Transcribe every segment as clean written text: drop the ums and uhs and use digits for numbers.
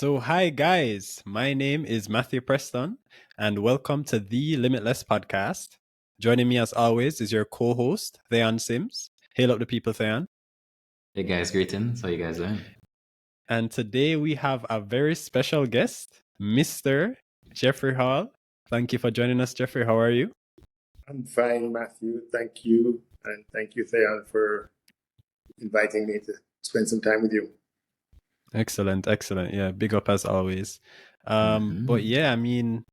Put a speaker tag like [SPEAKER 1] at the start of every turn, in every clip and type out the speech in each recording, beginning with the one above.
[SPEAKER 1] So, hi guys, my name is Matthew Preston, and welcome to the Limitless podcast. Joining me as always is your co host, Thaon Simms. Hail up the people, Thaon.
[SPEAKER 2] Hey guys, greetings. How you guys doing?
[SPEAKER 1] And today we have a very special guest, Mr. Jeffrey Hall. Thank you for joining us, Jeffrey. How are you?
[SPEAKER 3] I'm fine, Matthew. Thank you. And thank you, Thaon, for inviting me to spend some time with you.
[SPEAKER 1] Excellent. Yeah, big up as always. But yeah, I mean,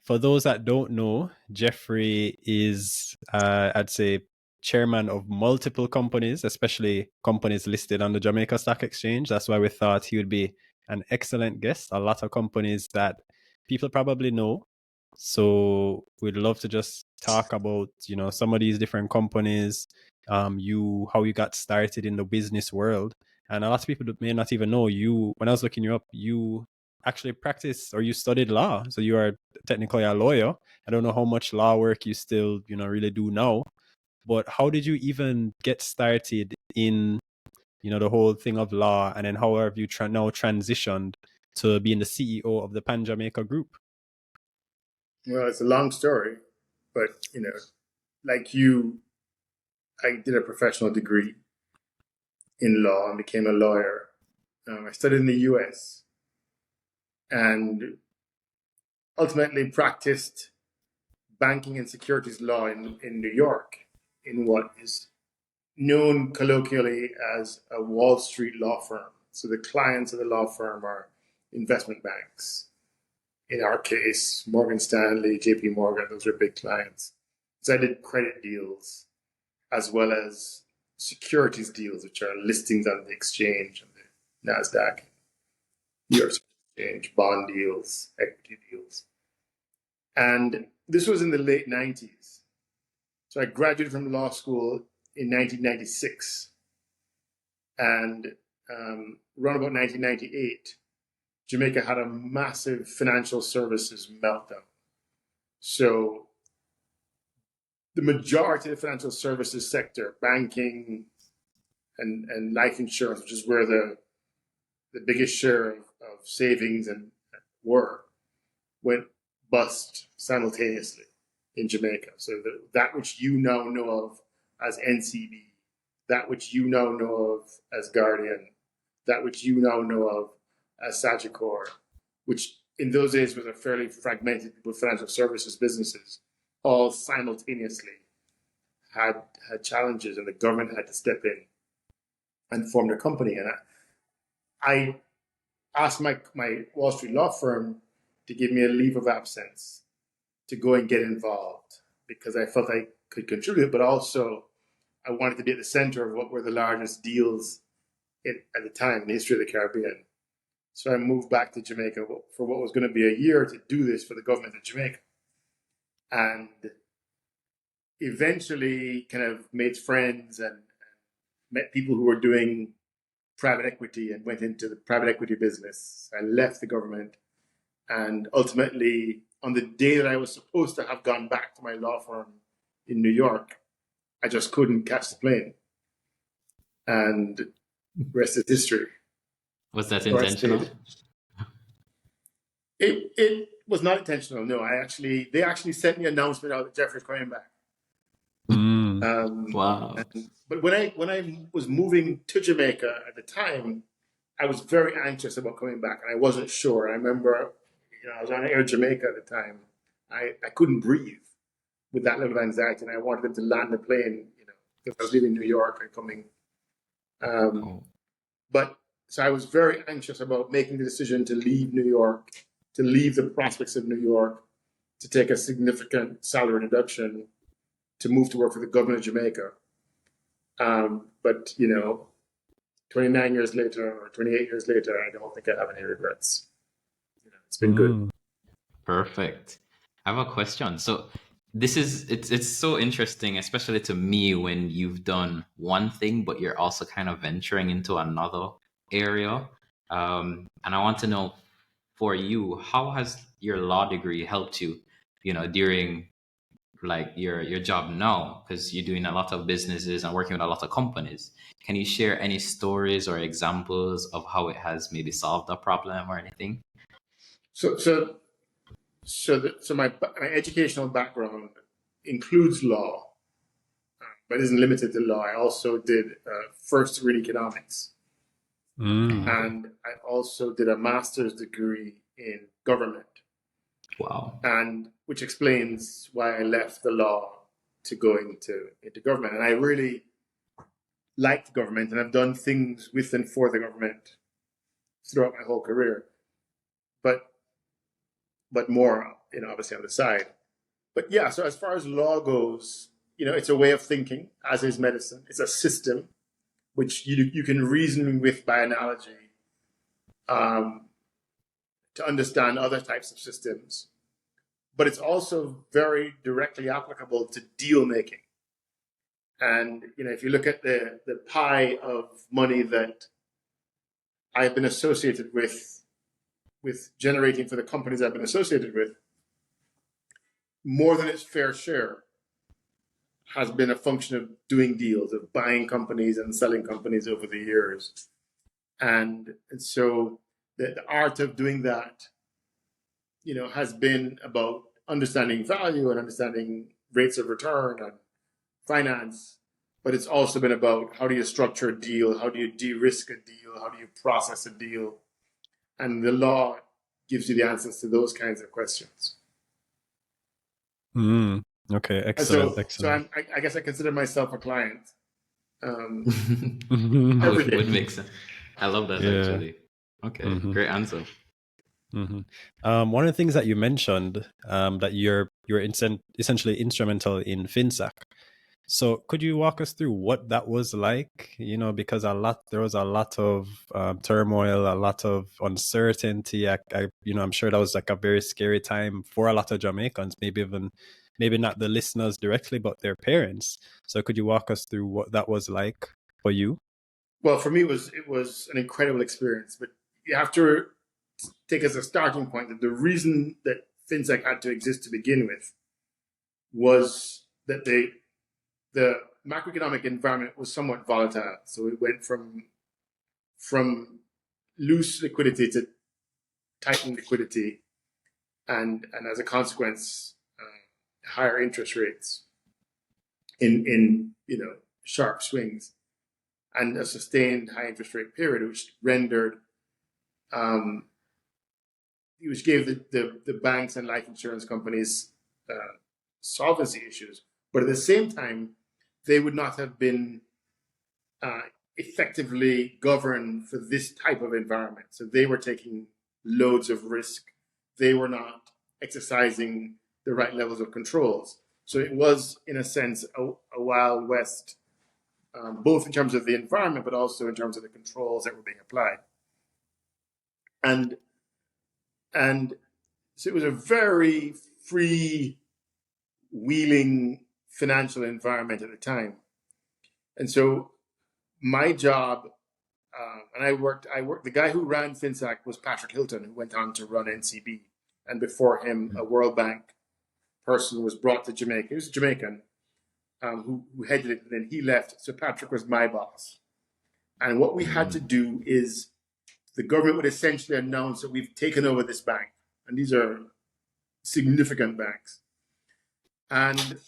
[SPEAKER 1] for those that don't know, Jeffrey is, I'd say, chairman of multiple companies, especially companies listed on the Jamaica Stock Exchange. That's why we thought he would be an excellent guest. A lot of companies that people probably know. So we'd love to just talk about, some of these different companies, how you got started in the business world. And a lot of people may not even know you. When I was looking you up, you actually practiced or you studied law. So you are technically a lawyer. I don't know how much law work you still, really do now. But how did you even get started in, the whole thing of law? And then how have you now transitioned to being the CEO of the Pan Jamaica Group?
[SPEAKER 3] Well, it's a long story, but, like you, I did a professional degree in law and became a lawyer. I studied in the US and ultimately practiced banking and securities law in New York in what is known colloquially as a Wall Street law firm. So the clients of the law firm are investment banks. In our case, Morgan Stanley, JP Morgan, those are big clients. So I did credit deals as well as securities deals, which are listings on the exchange, on the NASDAQ, New York Stock Exchange, bond deals, equity deals. And this was in the late 90s. So I graduated from law school in 1996. And around about 1998, Jamaica had a massive financial services meltdown. So the majority of the financial services sector, banking and life insurance, which is where the biggest share of savings and went bust simultaneously in Jamaica. So that which you now know of as NCB, that which you now know of as Guardian, that which you now know of as Sagicor, which in those days was a fairly fragmented with financial services businesses, all simultaneously had challenges, and the government had to step in and form a company. And I asked my Wall Street law firm to give me a leave of absence to go and get involved because I felt I could contribute, but also I wanted to be at the center of what were the largest deals at the time in the history of the Caribbean. So I moved back to Jamaica for what was going to be a year to do this for the government of Jamaica. And eventually kind of made friends and met people who were doing private equity and went into the private equity business. I left the government, and ultimately on the day that I was supposed to have gone back to my law firm in New York, I just couldn't catch the plane. And the rest is history.
[SPEAKER 2] Was that intentional?
[SPEAKER 3] It was not intentional. No, they actually sent me an announcement out that Jeffrey's coming back.
[SPEAKER 2] Wow.
[SPEAKER 3] But when I was moving to Jamaica at the time, I was very anxious about coming back, and I wasn't sure. I remember, I was on Air Jamaica at the time. I couldn't breathe with that level of anxiety, and I wanted them to land the plane, because I was leaving New York and coming. But so I was very anxious about making the decision to leave New York, to leave the prospects of New York, to take a significant salary reduction, to move to work for the government of Jamaica. But 29 years later or 28 years later, I don't think I have any regrets. It's been good.
[SPEAKER 2] Perfect. I have a question. So it's so interesting, especially to me, when you've done one thing, but you're also kind of venturing into another area. And I want to know, for you, how has your law degree helped you, during like your job now, because you're doing a lot of businesses and working with a lot of companies. Can you share any stories or examples of how it has maybe solved a problem or anything?
[SPEAKER 3] So my educational background includes law, but isn't limited to law. I also did first degree economics, and I also did a master's degree in government.
[SPEAKER 2] Wow.
[SPEAKER 3] And which explains why I left the law to go into government. And I really like the government, and I've done things with and for the government throughout my whole career. But more, obviously on the side. But yeah, so as far as law goes, it's a way of thinking, as is medicine. It's a system which you can reason with by analogy, to understand other types of systems. But it's also very directly applicable to deal making. And if you look at the pie of money that I've been associated with generating for the companies I've been associated with, more than its fair share has been a function of doing deals, of buying companies and selling companies over the years. And so the art of doing that, has been about understanding value and understanding rates of return and finance. But it's also been about how do you structure a deal? How do you de-risk a deal? How do you process a deal? And the law gives you the answers to those kinds of questions.
[SPEAKER 1] Okay, excellent.
[SPEAKER 3] So I guess I consider myself a client.
[SPEAKER 2] Would make sense. I love that, actually. Okay, great answer.
[SPEAKER 1] One of the things that you mentioned, that you're essentially instrumental in FinSac. So could you walk us through what that was like? Because there was a lot of turmoil, a lot of uncertainty. I'm sure that was like a very scary time for a lot of Jamaicans, maybe not the listeners directly, but their parents. So could you walk us through what that was like for you?
[SPEAKER 3] Well, for me, it was an incredible experience. But you have to take as a starting point that the reason that FinSac had to exist to begin with was that the macroeconomic environment was somewhat volatile. So it went from loose liquidity to tightened liquidity, and as a consequence, higher interest rates in sharp swings, and a sustained high interest rate period, which rendered which gave the banks and life insurance companies solvency issues. But at the same time, they would not have been effectively governed for this type of environment. So they were taking loads of risk. They were not exercising the right levels of controls. So it was, in a sense, a Wild West, both in terms of the environment, but also in terms of the controls that were being applied. And so it was a very free-wheeling financial environment at the time. And so my job, and I worked, the guy who ran FinSac was Patrick Hilton, who went on to run NCB. And before him, a World Bank person was brought to Jamaica. He was a Jamaican, who headed it, and then he left. So Patrick was my boss. And what we had to do is the government would essentially announce that we've taken over this bank. And these are significant banks. And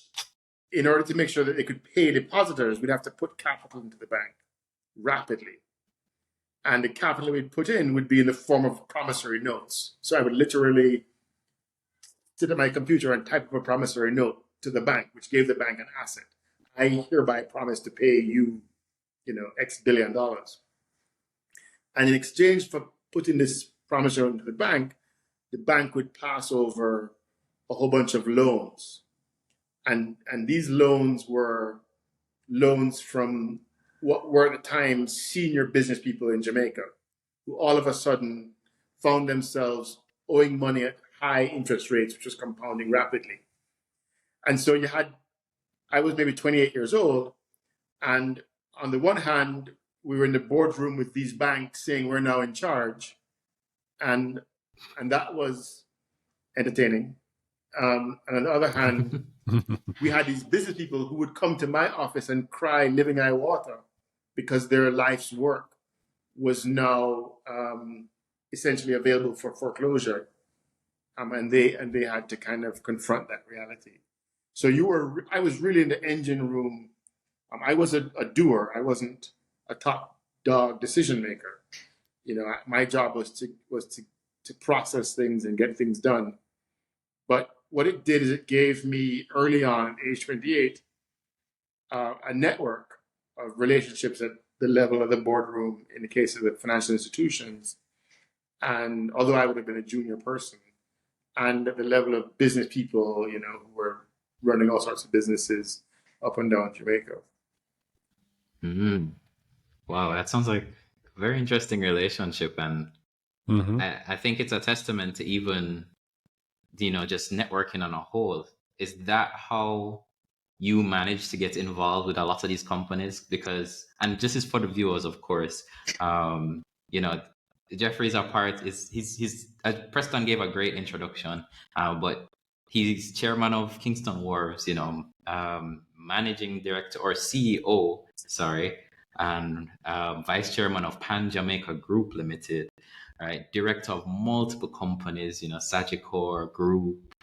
[SPEAKER 3] in order to make sure that they could pay depositors, we'd have to put capital into the bank rapidly. And the capital we'd put in would be in the form of promissory notes. So I would literally sit at my computer and type up a promissory note to the bank, which gave the bank an asset. I hereby promise to pay you, X billion dollars. And in exchange for putting this promissory note into the bank would pass over a whole bunch of loans. And these loans were loans from what were at the time senior business people in Jamaica, who all of a sudden found themselves owing money at high interest rates, which was compounding rapidly. And so I was maybe 28 years old. And on the one hand, we were in the boardroom with these banks saying we're now in charge. And that was entertaining. And on the other hand, we had these business people who would come to my office and cry living eye water because their life's work was now essentially available for foreclosure, and they had to kind of confront that reality. So I was really in the engine room. I was a doer. I wasn't a top dog decision maker. My job was to process things and get things done. But what it did is it gave me early on, at age 28, a network of relationships at the level of the boardroom in the case of the financial institutions. And although I would have been a junior person, and at the level of business people, who were running all sorts of businesses up and down Jamaica.
[SPEAKER 2] Mm. Wow, that sounds like a very interesting relationship. And I think it's a testament to even, just networking on a whole. Is that how you managed to get involved with a lot of these companies? Because, and this is for the viewers, of course, Jeffrey's a part he's Preston gave a great introduction, but he's chairman of Kingston Wharves, managing director or CEO, sorry, and vice chairman of Pan Jamaica Group Limited, right? Director of multiple companies, Sagicor Group,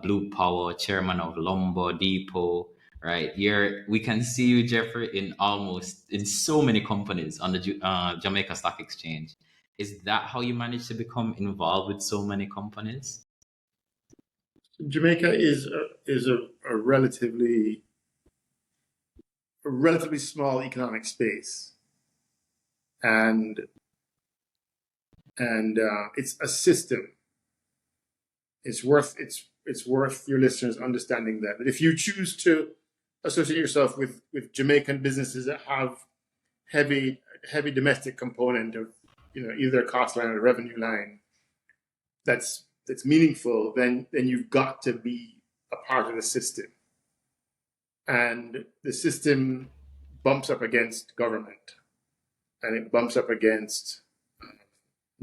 [SPEAKER 2] Blue Power, chairman of Lumber Depot, right? We can see you, Jeffrey, in so many companies on the Jamaica Stock Exchange. Is that how you managed to become involved with so many companies?
[SPEAKER 3] Jamaica is a relatively small economic space, and it's a system. It's worth your listeners understanding that if you choose to associate yourself with Jamaican businesses that have heavy domestic component of either a cost line or a revenue line that's meaningful, then you've got to be a part of the system. And the system bumps up against government, and it bumps up against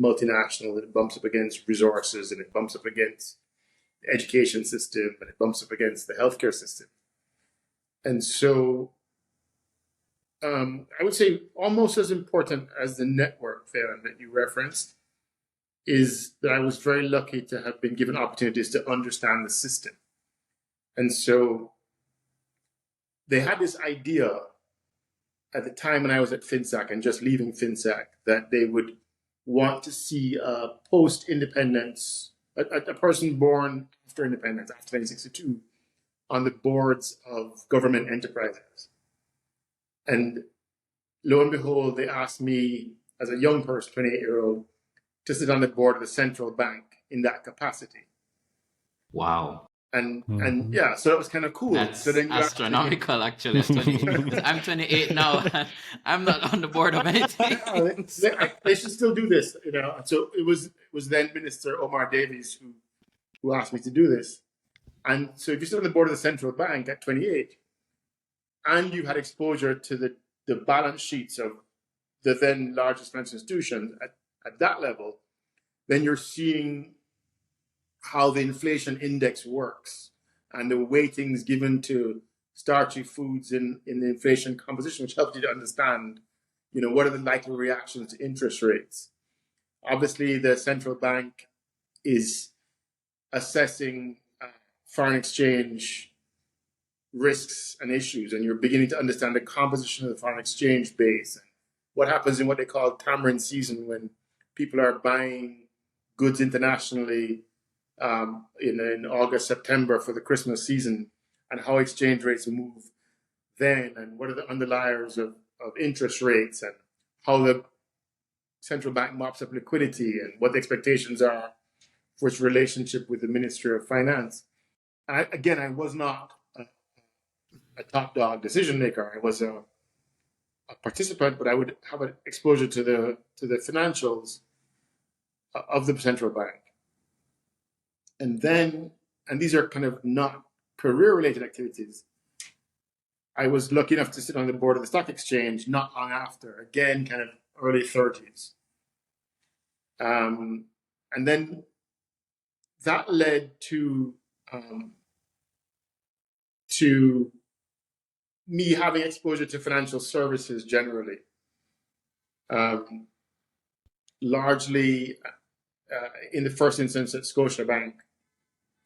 [SPEAKER 3] multinational, it bumps up against resources, and it bumps up against the education system, and it bumps up against the healthcare system. And so I would say almost as important as the network, Thaon, that you referenced, is that I was very lucky to have been given opportunities to understand the system. And so they had this idea at the time when I was at FinSAC and just leaving FinSAC that they would want to see a post-independence, a person born after independence, after 1962, on the boards of government enterprises. And lo and behold, they asked me as a young person, 28-year-old, to sit on the board of the central bank in that capacity.
[SPEAKER 2] Wow.
[SPEAKER 3] And yeah, so that was kind of cool.
[SPEAKER 2] That's
[SPEAKER 3] so then
[SPEAKER 2] astronomical, actually. I'm 28 now. I'm not on the board of anything.
[SPEAKER 3] They should still do this, So it was then Minister Omar Davies who asked me to do this. And so if you sit on the board of the central bank at 28, and you've had exposure to the balance sheets of the then largest financial institutions at that level, then you're seeing how the inflation index works and the weightings given to starchy foods in the inflation composition, which helps you to understand, what are the likely reactions to interest rates. Obviously, the central bank is assessing foreign exchange risks and issues, and you're beginning to understand the composition of the foreign exchange base and what happens in what they call tamarind season, when people are buying goods internationally in August, September for the Christmas season, and how exchange rates move then, and what are the underliers of interest rates, and how the central bank mops up liquidity, and what the expectations are for its relationship with the Ministry of Finance. I was not a top dog decision maker. I was a participant, but I would have an exposure to the financials of the central bank. And these are kind of not career-related activities. I was lucky enough to sit on the board of the stock exchange not long after, again, kind of early 30s. And then that led to to me having exposure to financial services generally, largely in the first instance at Scotiabank,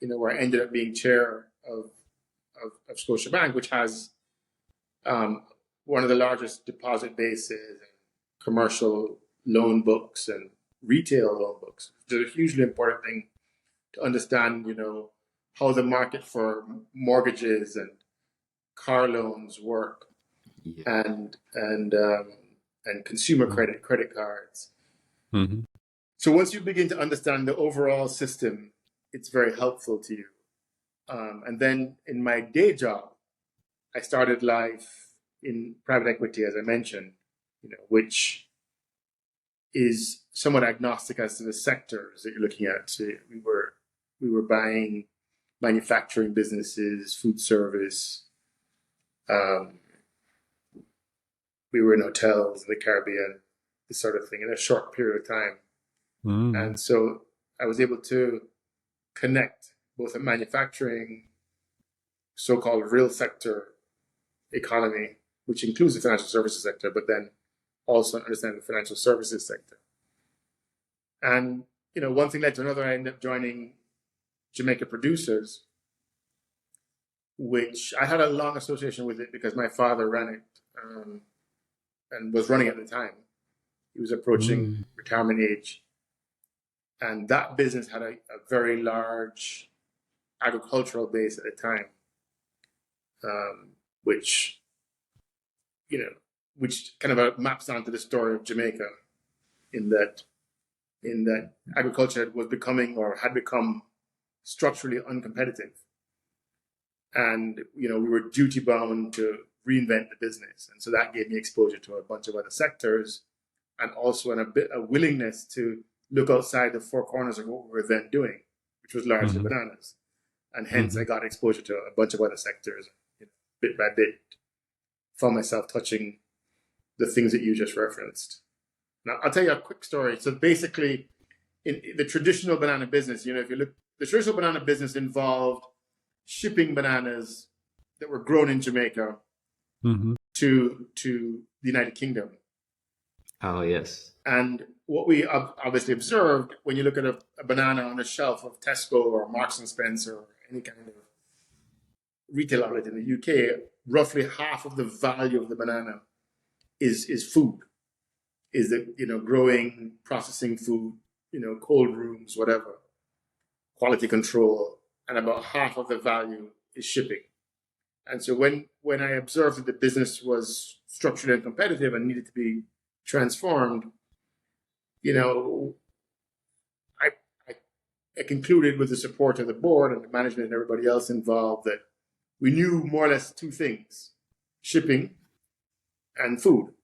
[SPEAKER 3] where I ended up being chair of Scotiabank, which has one of the largest deposit bases, and commercial loan books and retail loan books. It's a hugely important thing to understand, how the market for mortgages and car loans work, and consumer credit cards.
[SPEAKER 1] Mm-hmm.
[SPEAKER 3] So once you begin to understand the overall system, it's very helpful to you. And then in my day job, I started life in private equity, as I mentioned, which is somewhat agnostic as to the sectors that you're looking at. So we were buying manufacturing businesses, food service. We were in hotels in the Caribbean, this sort of thing, in a short period of time.
[SPEAKER 1] Mm.
[SPEAKER 3] And so I was able to connect both a manufacturing, so-called real sector economy, which includes the financial services sector, but then also understand the financial services sector. And, one thing led to another. I ended up joining Jamaica Producers, which I had a long association with it because my father ran it and was running at the time. He was approaching retirement age. And that business had a very large agricultural base at the time, which kind of maps onto the story of Jamaica, in that agriculture was becoming, or had become, structurally uncompetitive. And, we were duty bound to reinvent the business. And so that gave me exposure to a bunch of other sectors, and also a willingness to look outside the four corners of what we were then doing, which was largely bananas. And hence I got exposure to a bunch of other sectors, bit by bit, found myself touching the things that you just referenced. Now, I'll tell you a quick story. So basically, in the traditional banana business, if you look, the traditional banana business involved shipping bananas that were grown in Jamaica to the United Kingdom.
[SPEAKER 2] Oh, yes.
[SPEAKER 3] And what we obviously observed, when you look at a banana on the shelf of Tesco or Marks and Spencer or any kind of retail outlet in the UK, roughly half of the value of the banana is food, is the growing, processing food, cold rooms, whatever, quality control, and about half of the value is shipping. And so when I observed that the business was structurally uncompetitive and needed to be transformed, I concluded, with the support of the board and the management and everybody else involved, that we knew more or less two things: shipping and food.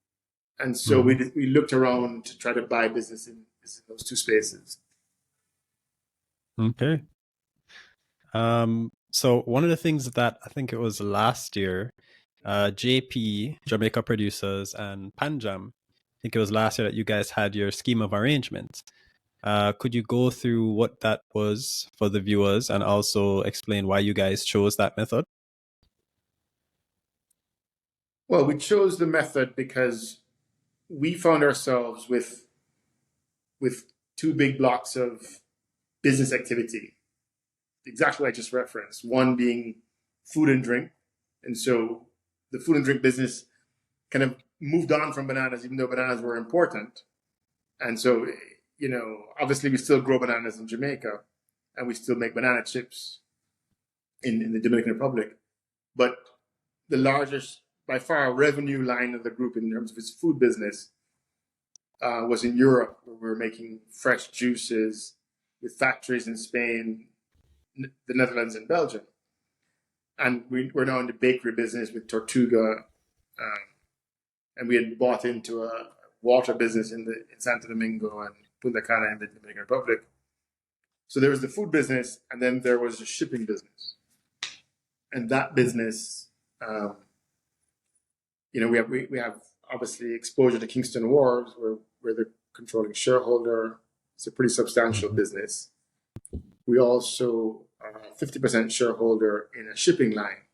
[SPEAKER 3] And so we looked around to try to buy business in those two spaces.
[SPEAKER 1] Okay. So one of the things that I think it was last year, JP, Jamaica Producers, and Pan Jam, I think it was last year that you guys had your scheme of arrangement. Could you go through what that was for the viewers, and also explain why you guys chose that method?
[SPEAKER 3] Well, we chose the method because we found ourselves with two big blocks of business activity, exactly what I just referenced. One being food and drink. And so the food and drink business kind of moved on from bananas, even though bananas were important. And so, obviously we still grow bananas in Jamaica, and we still make banana chips in the Dominican Republic. But the largest, by far, revenue line of the group in terms of its food business was in Europe, where we were making fresh juices with factories in Spain, the Netherlands, and Belgium. And we're now in the bakery business with Tortuga, and we had bought into a water business in Santo Domingo and Punta Cana in the Dominican Republic. So there was the food business, and then there was the shipping business. And that business, we have obviously exposure to Kingston Wharves, where we're the controlling shareholder. It's a pretty substantial business. We also a 50% shareholder in a shipping line,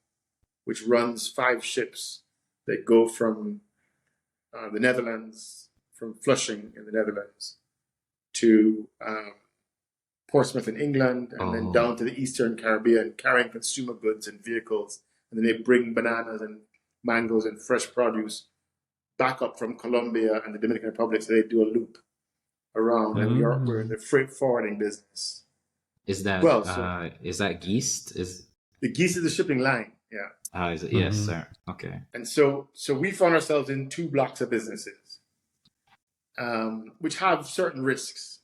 [SPEAKER 3] which runs 5 ships that go from the Netherlands, from Flushing in the Netherlands, to Portsmouth in England, and then down to the Eastern Caribbean, carrying consumer goods and vehicles. And then they bring bananas and mangoes and fresh produce back up from Colombia and the Dominican Republic. So they do a loop around, and we're in the freight forwarding business.
[SPEAKER 2] Is that is that Geest?
[SPEAKER 3] The Geest is the shipping line? Yeah.
[SPEAKER 2] Is it? Yes, sir. Okay.
[SPEAKER 3] And so we found ourselves in 2 blocks of businesses, which have certain risks.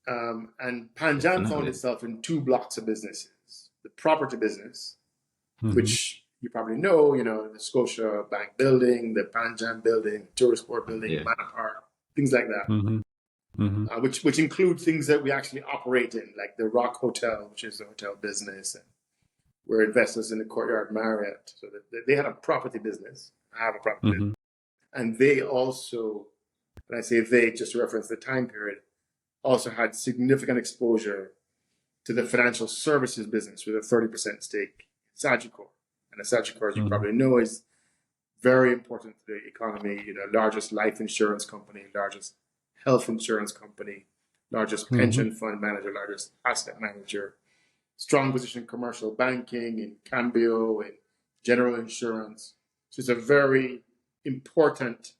[SPEAKER 3] And Pan Jam found itself in 2 blocks of businesses: the property business, which you probably know, the Scotia Bank building, the Pan Jam building, Tourist Court building, Manor Park, things like that. Which include things that we actually operate in, like the Rock Hotel, which is the hotel business, and we're investors in the Courtyard Marriott. So they had a property business. I have a property business. And they also, and I say they just to reference the time period, also had significant exposure to the financial services business with a 30% stake in Sagicor. And Sagicor, as you probably know, is very important to the economy. Largest life insurance company, largest health insurance company, largest pension fund manager, largest asset manager, strong position in commercial banking, in Cambio, in general insurance. So it's a very important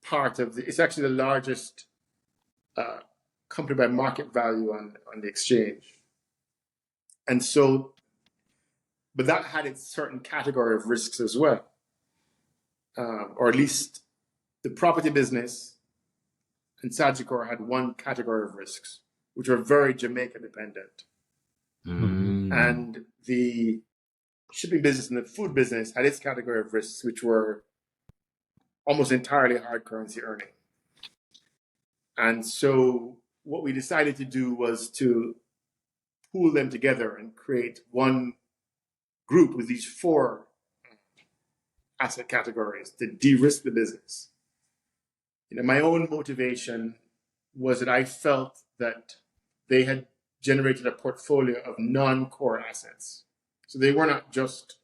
[SPEAKER 3] part of it's actually the largest company by market value on the exchange. And so, but that had its certain category of risks as well. Or at least the property business and Sagicor had one category of risks, which were very Jamaica dependent. And the shipping business and the food business had its category of risks, which were almost entirely hard currency earning. And so what we decided to do was to pool them together and create one group with these 4 asset categories to de-risk the business. My own motivation was that I felt that they had generated a portfolio of non-core assets. So they were not just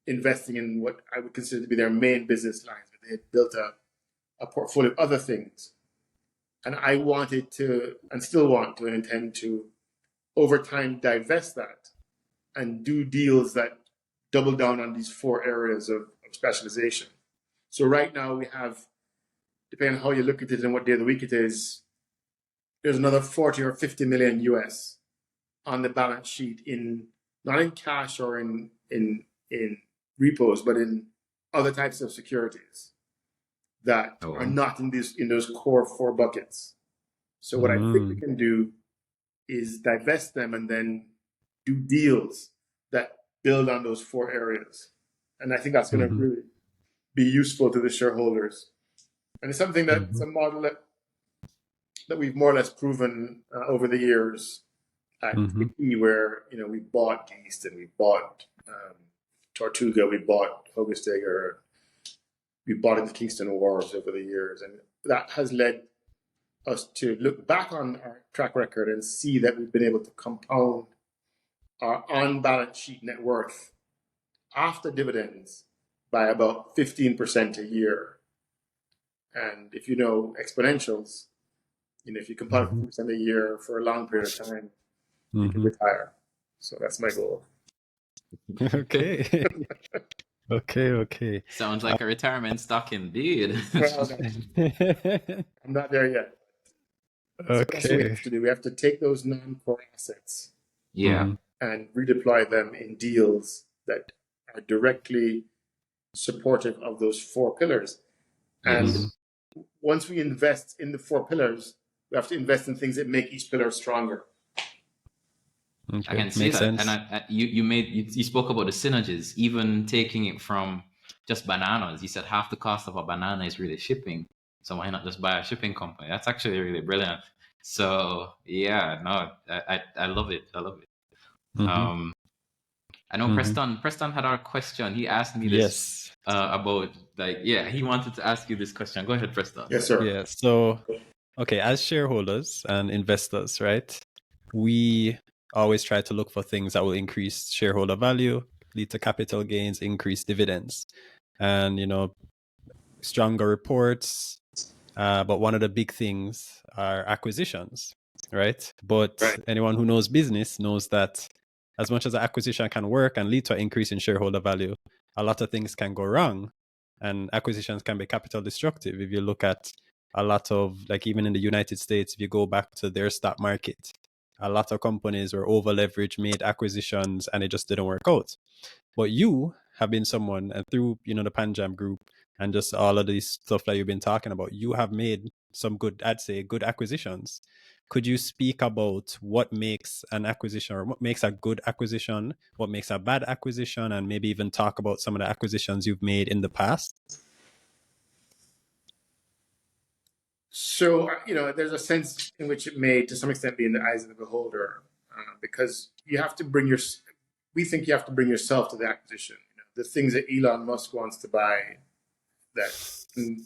[SPEAKER 3] investing in what I would consider to be their main business lines, but they had built a portfolio of other things. And I wanted to, and still want to, and intend to, over time, divest that and do deals that double down on these 4 areas of specialization. So right now we have, depending on how you look at it and what day of the week it is, there's another 40 or 50 million US on the balance sheet not in cash or in repos, but in other types of securities that are not in those core 4 buckets. So what I think we can do is divest them and then do deals that build on those 4 areas. And I think that's going to really be useful to the shareholders. And it's something that it's a model that we've more or less proven over the years at KP, where we bought Geest and we bought Tortuga, we bought Hogastager, we bought into Kingston Wharves over the years, and that has led us to look back on our track record and see that we've been able to compound our on-balance sheet net worth after dividends by about 15% a year. And if you know exponentials, if you compound 15% a year for a long period of time, you can retire. So that's my goal.
[SPEAKER 1] Okay. Okay.
[SPEAKER 2] Sounds like a retirement stock indeed.
[SPEAKER 3] Well, I'm not there yet. That's what we have to do. We have to take those non-core assets and redeploy them in deals that are directly supportive of those 4 pillars. And once we invest in the 4 pillars, we have to invest in things that make each pillar stronger.
[SPEAKER 2] Okay. I can see that. Sense. And you spoke about the synergies, even taking it from just bananas. You said half the cost of a banana is really shipping. So why not just buy a shipping company? That's actually really brilliant. So yeah, no, I love it. I love it. I know Preston had our question. He asked me this about he wanted to ask you this question. Go ahead, Preston.
[SPEAKER 3] Yes, sir.
[SPEAKER 1] Yeah. So, okay, as shareholders and investors, right? We always try to look for things that will increase shareholder value, lead to capital gains, increase dividends, and stronger reports. But one of the big things are acquisitions, right? But anyone who knows business knows that as much as an acquisition can work and lead to an increase in shareholder value, a lot of things can go wrong, and acquisitions can be capital destructive. If you look at a lot of, like, even in the United States, if you go back to their stock market, a lot of companies were over leveraged, made acquisitions, and it just didn't work out. But you have been someone, and through the Pan Jam Group and just all of this stuff that you've been talking about, you have made some good, I'd say, good acquisitions. Could you speak about what makes an acquisition, or what makes a good acquisition, what makes a bad acquisition, and maybe even talk about some of the acquisitions you've made in the past?
[SPEAKER 3] So, there's a sense in which it may, to some extent, be in the eyes of the beholder, because we think you have to bring yourself to the acquisition. The things that Elon Musk wants to buy, that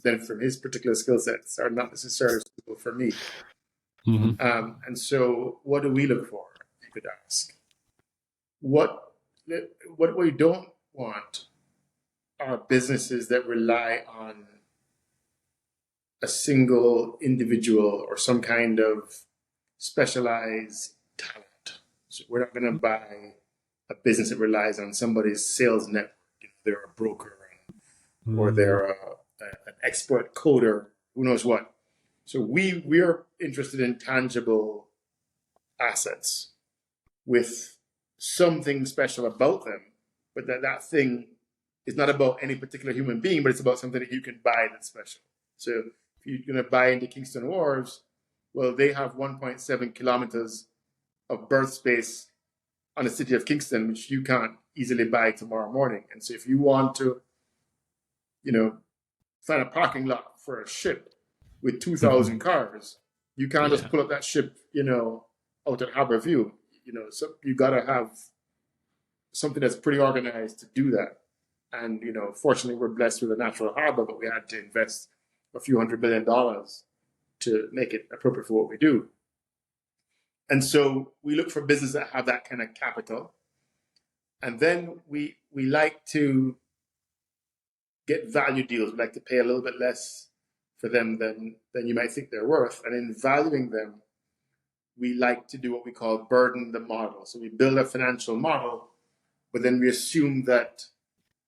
[SPEAKER 3] then from his particular skill sets, are not necessarily suitable for me.
[SPEAKER 1] Mm-hmm.
[SPEAKER 3] And so, what do we look for? You could ask. What we don't want are businesses that rely on a single individual or some kind of specialized talent. So we're not going to buy a business that relies on somebody's sales network. They're a broker, or they're an expert coder, who knows what. So we are interested in tangible assets with something special about them, but that thing is not about any particular human being, but it's about something that you can buy that's special. So if you're going to buy into Kingston Wharves, well, they have 1.7 kilometers of berth space on the city of Kingston, which you can't easily buy tomorrow morning. And so if you want to, find a parking lot for a ship with 2,000 cars, you can't just pull up that ship, out at Harbour View. So you got to have something that's pretty organized to do that. And, fortunately, we're blessed with a natural harbor, but we had to invest a few $100 million to make it appropriate for what we do. And so we look for businesses that have that kind of capital. And then we like to get value deals. We like to pay a little bit less for them than you might think they're worth. And in valuing them, we like to do what we call burden the model. So we build a financial model, but then we assume that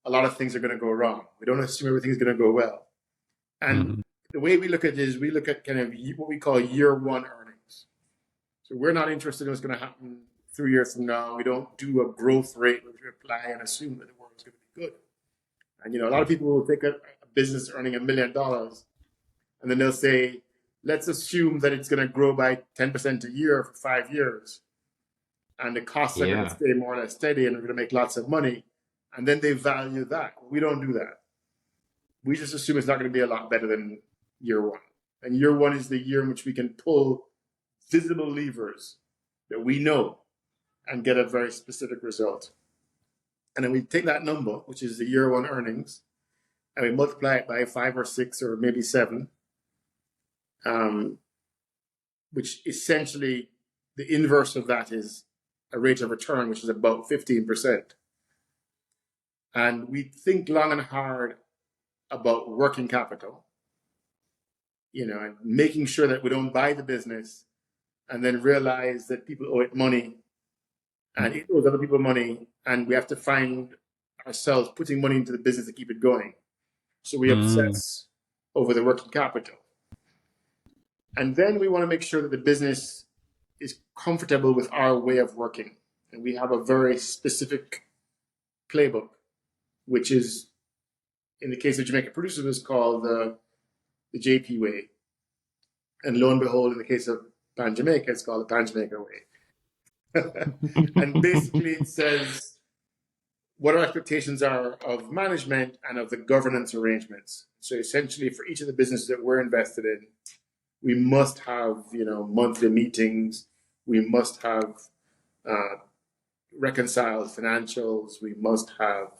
[SPEAKER 3] a lot of things are going to go wrong. We don't assume everything's going to go well. And the way we look at it is we look at kind of what we call year one earnings. So we're not interested in what's going to happen 3 years from now. We don't do a growth rate which we apply and assume that the world is going to be good. And, a lot of people will take a business earning $1 million, and then they'll say, let's assume that it's going to grow by 10% a year for 5 years. And the costs are going to stay more or less steady, and we're going to make lots of money. And then they value that. We don't do that. We just assume it's not going to be a lot better than year one. And year one is the year in which we can pull visible levers that we know and get a very specific result. And then we take that number, which is the year one earnings, and we multiply it by 5 or 6 or maybe 7, which essentially the inverse of that is a rate of return, which is about 15%. And we think long and hard about working capital, and making sure that we don't buy the business and then realize that people owe it money and it owes other people money, and we have to find ourselves putting money into the business to keep it going. So we obsess over the working capital. And then we want to make sure that the business is comfortable with our way of working. And we have a very specific playbook, which is, in the case of Jamaica Producers, is called the JP way. And lo and behold, in the case of Pan Jamaica, it's called the Pan Jamaica way. And basically it says what our expectations are of management and of the governance arrangements. So essentially for each of the businesses that we're invested in, we must have, monthly meetings. We must have reconciled financials. We must have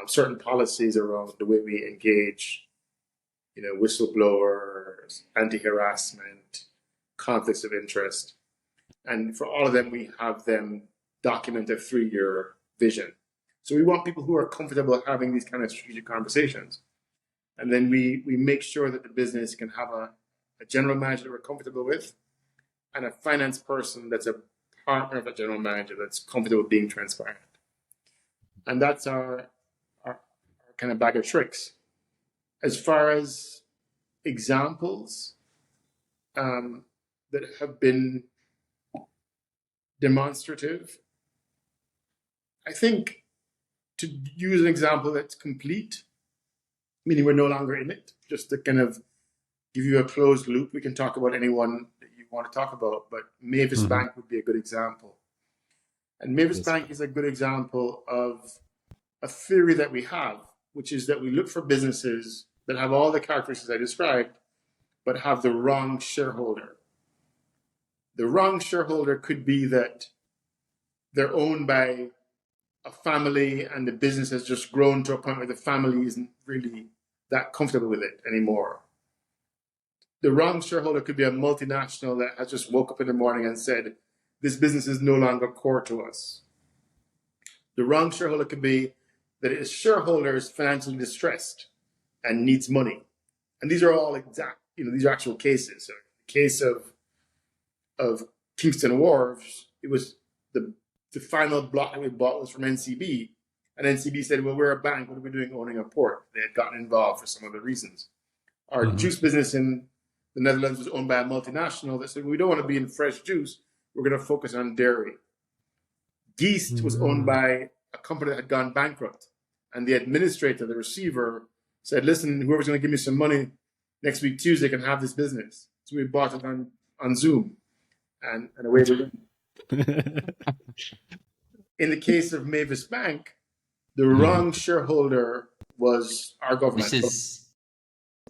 [SPEAKER 3] certain policies around the way we engage, whistleblowers, anti-harassment, conflicts of interest. And for all of them, we have them document a 3-year vision. So we want people who are comfortable having these kind of strategic conversations. And then we make sure that the business can have a general manager that we're comfortable with and a finance person that's a partner of a general manager that's comfortable being transparent. And that's our kind of bag of tricks. As far as examples that have been demonstrative, I think to use an example that's complete, meaning we're no longer in it, just to kind of give you a closed loop, we can talk about anyone that you want to talk about, but Mavis Bank would be a good example. And Mavis Bank is a good example of a theory that we have, which is that we look for businesses that have all the characteristics I described, but have the wrong shareholder. The wrong shareholder could be that they're owned by a family and the business has just grown to a point where the family isn't really that comfortable with it anymore. The wrong shareholder could be a multinational that has just woke up in the morning and said, this business is no longer core to us. The wrong shareholder could be that its shareholder is financially distressed and needs money. And these are all exact, these are actual cases. So in the case of Kingston Wharves, it was the final block that we bought was from NCB. And NCB said, well, we're a bank. What are we doing owning a port? They had gotten involved for some other reasons. Our juice business in the Netherlands was owned by a multinational that said, we don't want to be in fresh juice. We're going to focus on dairy. Geest was owned by a company that had gone bankrupt. And the administrator, the receiver, said, listen, whoever's going to give me some money next week, Tuesday, can have this business. So we bought it on Zoom. And away we went. In the case of Mavis Bank, the wrong shareholder was our government.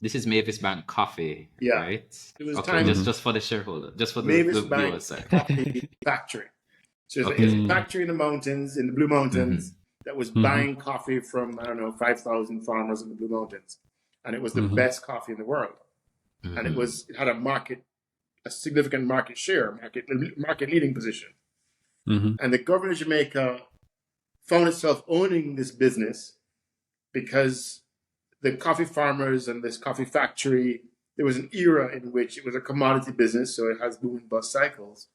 [SPEAKER 2] This is Mavis Bank Coffee, right?
[SPEAKER 3] It was
[SPEAKER 2] okay, just for the shareholder, just for
[SPEAKER 3] Mavis
[SPEAKER 2] the
[SPEAKER 3] Bank
[SPEAKER 2] viewers.
[SPEAKER 3] Coffee Factory. So it's a factory in the mountains, in the Blue Mountains, that was buying coffee from, 5,000 farmers in the Blue Mountains. And it was the best coffee in the world. And it had a significant market share, market leading position. And the government of Jamaica found itself owning this business because the coffee farmers and this coffee factory, there was an era in which it was a commodity business, so it has boom and bust cycles.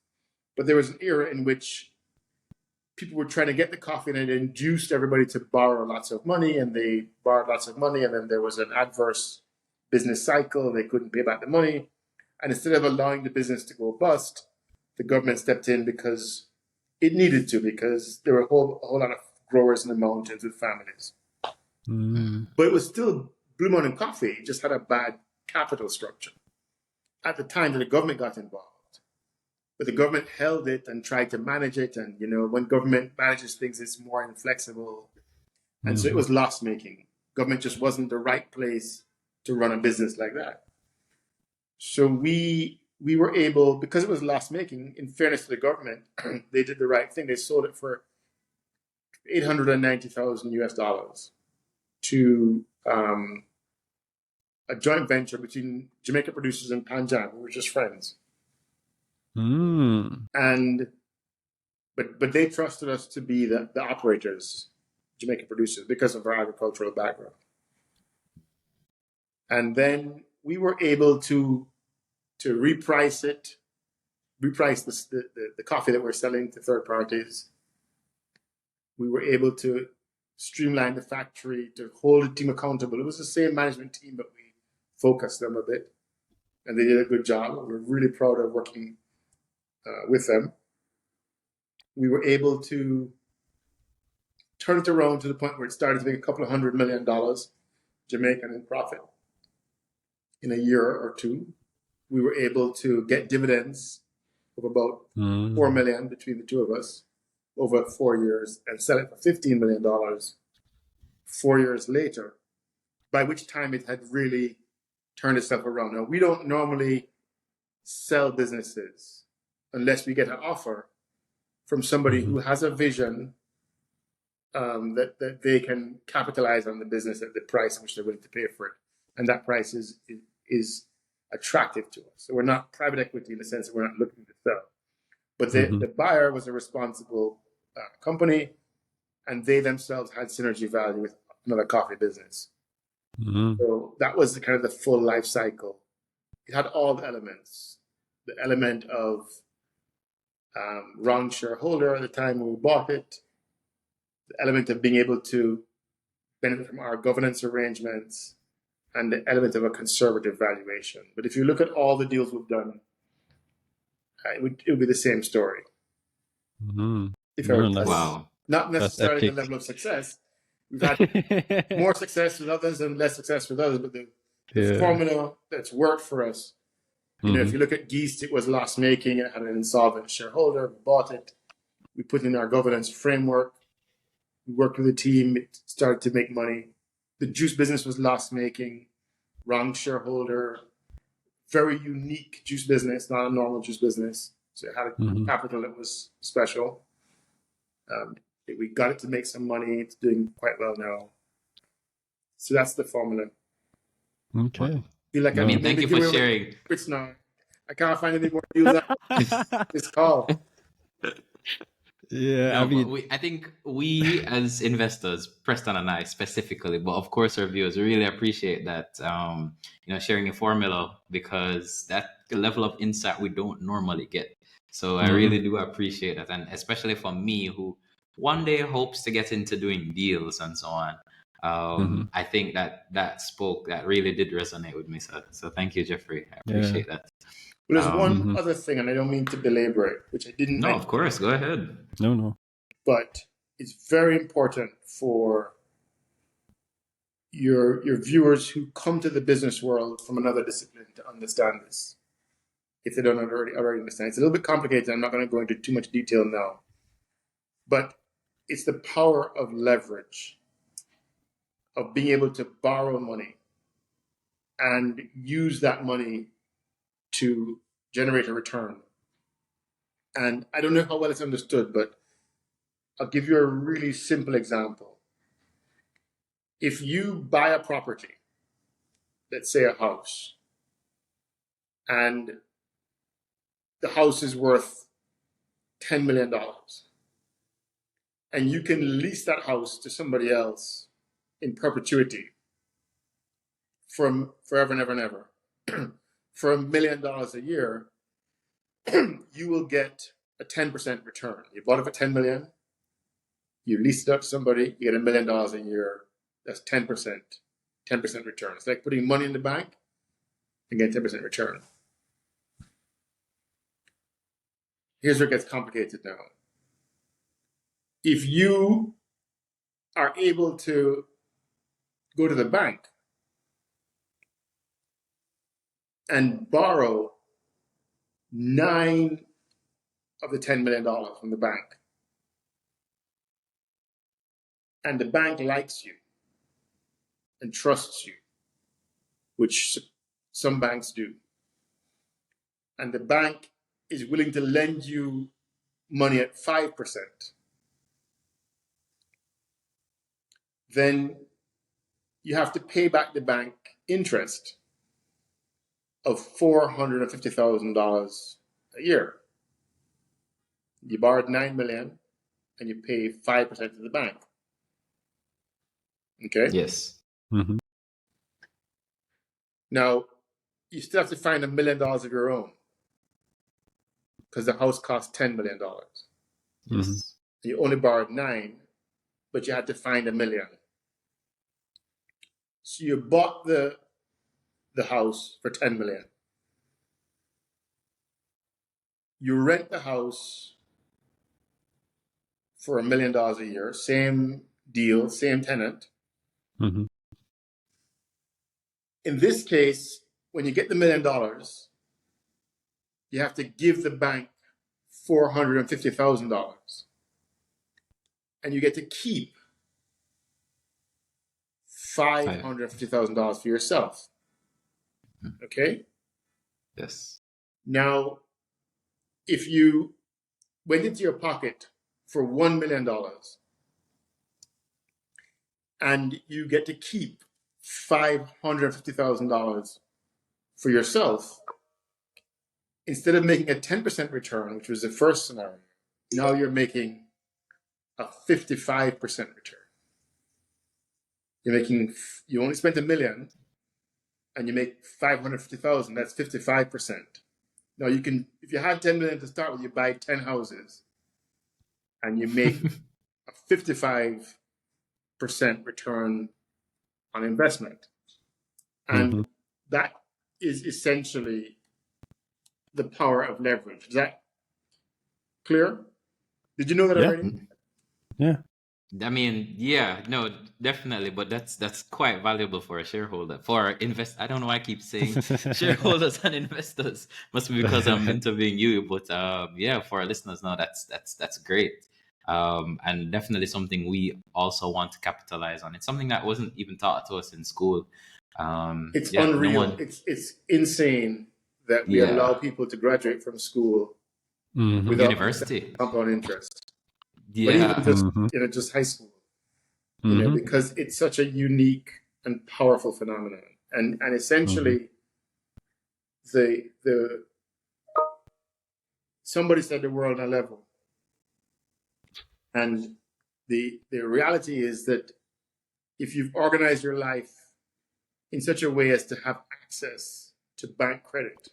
[SPEAKER 3] But there was an era in which people were trying to get the coffee and it induced everybody to borrow lots of money, and they borrowed lots of money, and then there was an adverse business cycle. They couldn't pay back the money. And instead of allowing the business to go bust, the government stepped in because it needed to, because there were a whole lot of growers in the mountains with families. But it was still Blue Mountain Coffee, it just had a bad capital structure at the time that the government got involved. But the government held it and tried to manage it. And, when government manages things, it's more inflexible. And so it was loss-making. Government just wasn't the right place to run a business like that. So we were able, because it was loss-making, in fairness to the government, they did the right thing. They sold it for $890,000 to a joint venture between Jamaica Producers and Pan Jam. We were just friends. And but they trusted us to be the operators, Jamaica Producers, because of our agricultural background. And then we were able to reprice the coffee that we're selling to third parties. We were able to streamline the factory, to hold the team accountable. It was the same management team, but we focused them a bit. And they did a good job. We're really proud of working with them. We were able to turn it around to the point where it started to make a couple of $100 million Jamaican in profit in a year or two. We were able to get dividends of about $4 million between the two of us over 4 years and sell it for $15 million 4 years later, by which time it had really turned itself around. Now, we don't normally sell businesses unless we get an offer from somebody who has a vision that they can capitalize on the business at the price at which they're willing to pay for it. And that price is attractive to us. So we're not private equity in the sense that we're not looking to sell. But the buyer was a responsible company, and they themselves had synergy value with another coffee business. So that was kind of the full life cycle. It had all the elements. The element of wrong shareholder at the time when we bought it, the element of being able to benefit from our governance arrangements, and the element of a conservative valuation. But if you look at all the deals we've done, it would be the same story.
[SPEAKER 2] Wow.
[SPEAKER 3] Not necessarily the level of success. We've had more success with others and less success with others, but the formula that's worked for us, you know, if you look at Geest, it was loss-making, it had an insolvent shareholder, we bought it, we put in our governance framework, we worked with the team, it started to make money. The juice business was loss-making, wrong shareholder, very unique juice business, not a normal juice business. So it had a capital that was special. We got it to make some money. It's doing quite well now. So that's the formula.
[SPEAKER 1] Okay.
[SPEAKER 3] Feel like
[SPEAKER 2] thank you for sharing.
[SPEAKER 3] It's not. I can't find any more deals after this call.
[SPEAKER 1] Yeah,
[SPEAKER 2] no, I think we as investors, Preston and I specifically, but of course our viewers, really appreciate that, sharing a formula, because that level of insight we don't normally get. So I really do appreciate that. And especially for me, who one day hopes to get into doing deals and so on. I think that really did resonate with me. So thank you, Jeffrey. I appreciate that.
[SPEAKER 3] Well, there's one other thing, and I don't mean to belabor it, which I didn't mention.
[SPEAKER 2] No, of course. Go ahead.
[SPEAKER 1] No.
[SPEAKER 3] But it's very important for your viewers who come to the business world from another discipline to understand this, if they don't already understand. It's a little bit complicated. I'm not going to go into too much detail now. But it's the power of leverage, of being able to borrow money and use that money to generate a return. And I don't know how well it's understood, but I'll give you a really simple example. If you buy a property, let's say a house, and the house is worth $10 million, and you can lease that house to somebody else in perpetuity for forever and ever and ever, for $1 million a year, you will get a 10% return. You bought it for $10 million, you lease it out to somebody, you get $1 million a year. That's 10% return. It's like putting money in the bank and getting 10% return. Here's where it gets complicated now. If you are able to go to the bank and borrow 9 of the $10 million from the bank, and the bank likes you and trusts you, which some banks do, and the bank is willing to lend you money at 5%, then you have to pay back the bank interest of $450,000 a year. You borrowed $9 million and you pay 5% to the bank. Okay?
[SPEAKER 2] Yes.
[SPEAKER 3] Now, you still have to find $1 million of your own, because the house cost $10 million.
[SPEAKER 2] Yes.
[SPEAKER 3] You only borrowed 9, but you had to find $1 million. So you bought the house for $10 million. You rent the house for $1 million a year, same deal, same tenant. In this case, when you get the $1 million, you have to give the bank $450,000, and you get to keep $550,000 for yourself. Okay?
[SPEAKER 2] Yes.
[SPEAKER 3] Now, if you went into your pocket for $1 million and you get to keep $550,000 for yourself, instead of making a 10% return, which was the first scenario, now you're making a 55% return. You only spent $1 million and you make 550,000, that's 55%. Now you can, if you had 10 million to start with, you buy 10 houses and you make a 55% return on investment. And that is essentially the power of leverage. Is that clear? Did you know that already?
[SPEAKER 1] Yeah.
[SPEAKER 2] I mean, yeah, no, definitely, but that's quite valuable for a shareholder. For I don't know why I keep saying shareholders and investors. Must be because I'm interviewing you, but yeah, for our listeners now, that's great. And definitely something we also want to capitalize on. It's something that wasn't even taught to us in school.
[SPEAKER 3] It's unreal. It's insane that we allow people to graduate from school without
[SPEAKER 2] university
[SPEAKER 3] compound interest.
[SPEAKER 2] Yeah.
[SPEAKER 3] But even just high school, because it's such a unique and powerful phenomenon. And essentially somebody said the world on a level. And the reality is that if you've organized your life in such a way as to have access to bank credit,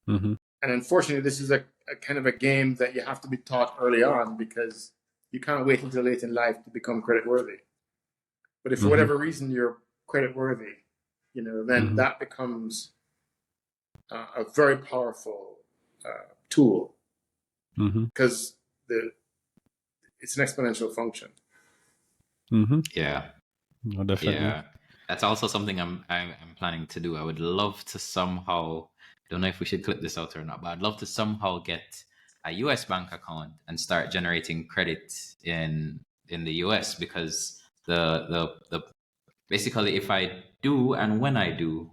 [SPEAKER 3] and unfortunately, this is a kind of a game that you have to be taught early on, because you can't wait until late in life to become credit worthy. But if for whatever reason you're credit worthy, then that becomes a very powerful tool, because it's an exponential function.
[SPEAKER 2] Yeah.
[SPEAKER 1] No, definitely.
[SPEAKER 2] Yeah. That's also something I'm planning to do. I would love to somehow, I don't know if we should clip this out or not, but I'd love to somehow get a US bank account and start generating credit in the US, because the basically, if I do and when I do,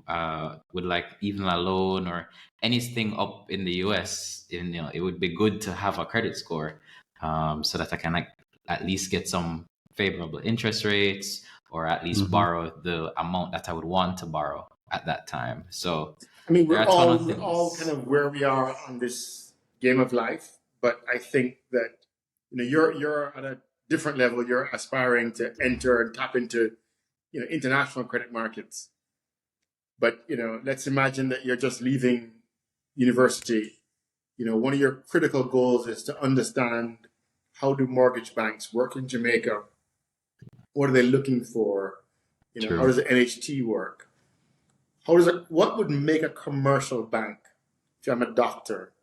[SPEAKER 2] with like even a loan or anything up in the US, it would be good to have a credit score, so that I can at least get some favorable interest rates, or at least borrow the amount that I would want to borrow at that time. So
[SPEAKER 3] I mean, we're all kind of where we are on this game of life, but I think that you're at a different level. You're aspiring to enter and tap into international credit markets. But let's imagine that you're just leaving university. One of your critical goals is to understand, how do mortgage banks work in Jamaica? What are they looking for? How does the NHT work? What would make a commercial bank? If I'm a doctor,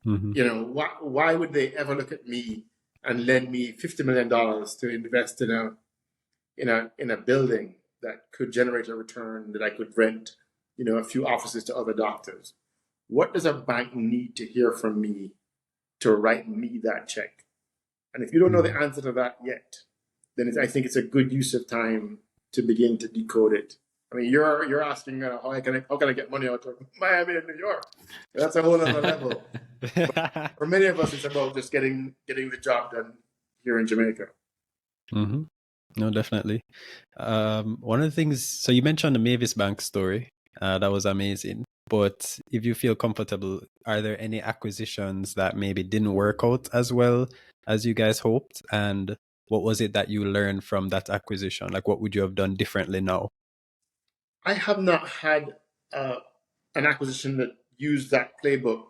[SPEAKER 3] why would they ever look at me and lend me $50 million to invest in a building that could generate a return that I could rent, a few offices to other doctors? What does a bank need to hear from me to write me that check? And if you don't know the answer to that yet, then I think it's a good use of time to begin to decode it. I mean, you're asking how can I get money out of Miami and New York? That's a whole other level. But for many of us, it's about just getting the job done here in Jamaica.
[SPEAKER 1] No, definitely. One of the things, so you mentioned the Mavis Bank story. That was amazing. But if you feel comfortable, are there any acquisitions that maybe didn't work out as well as you guys hoped? And what was it that you learned from that acquisition? Like, what would you have done differently now?
[SPEAKER 3] I have not had an acquisition that used that playbook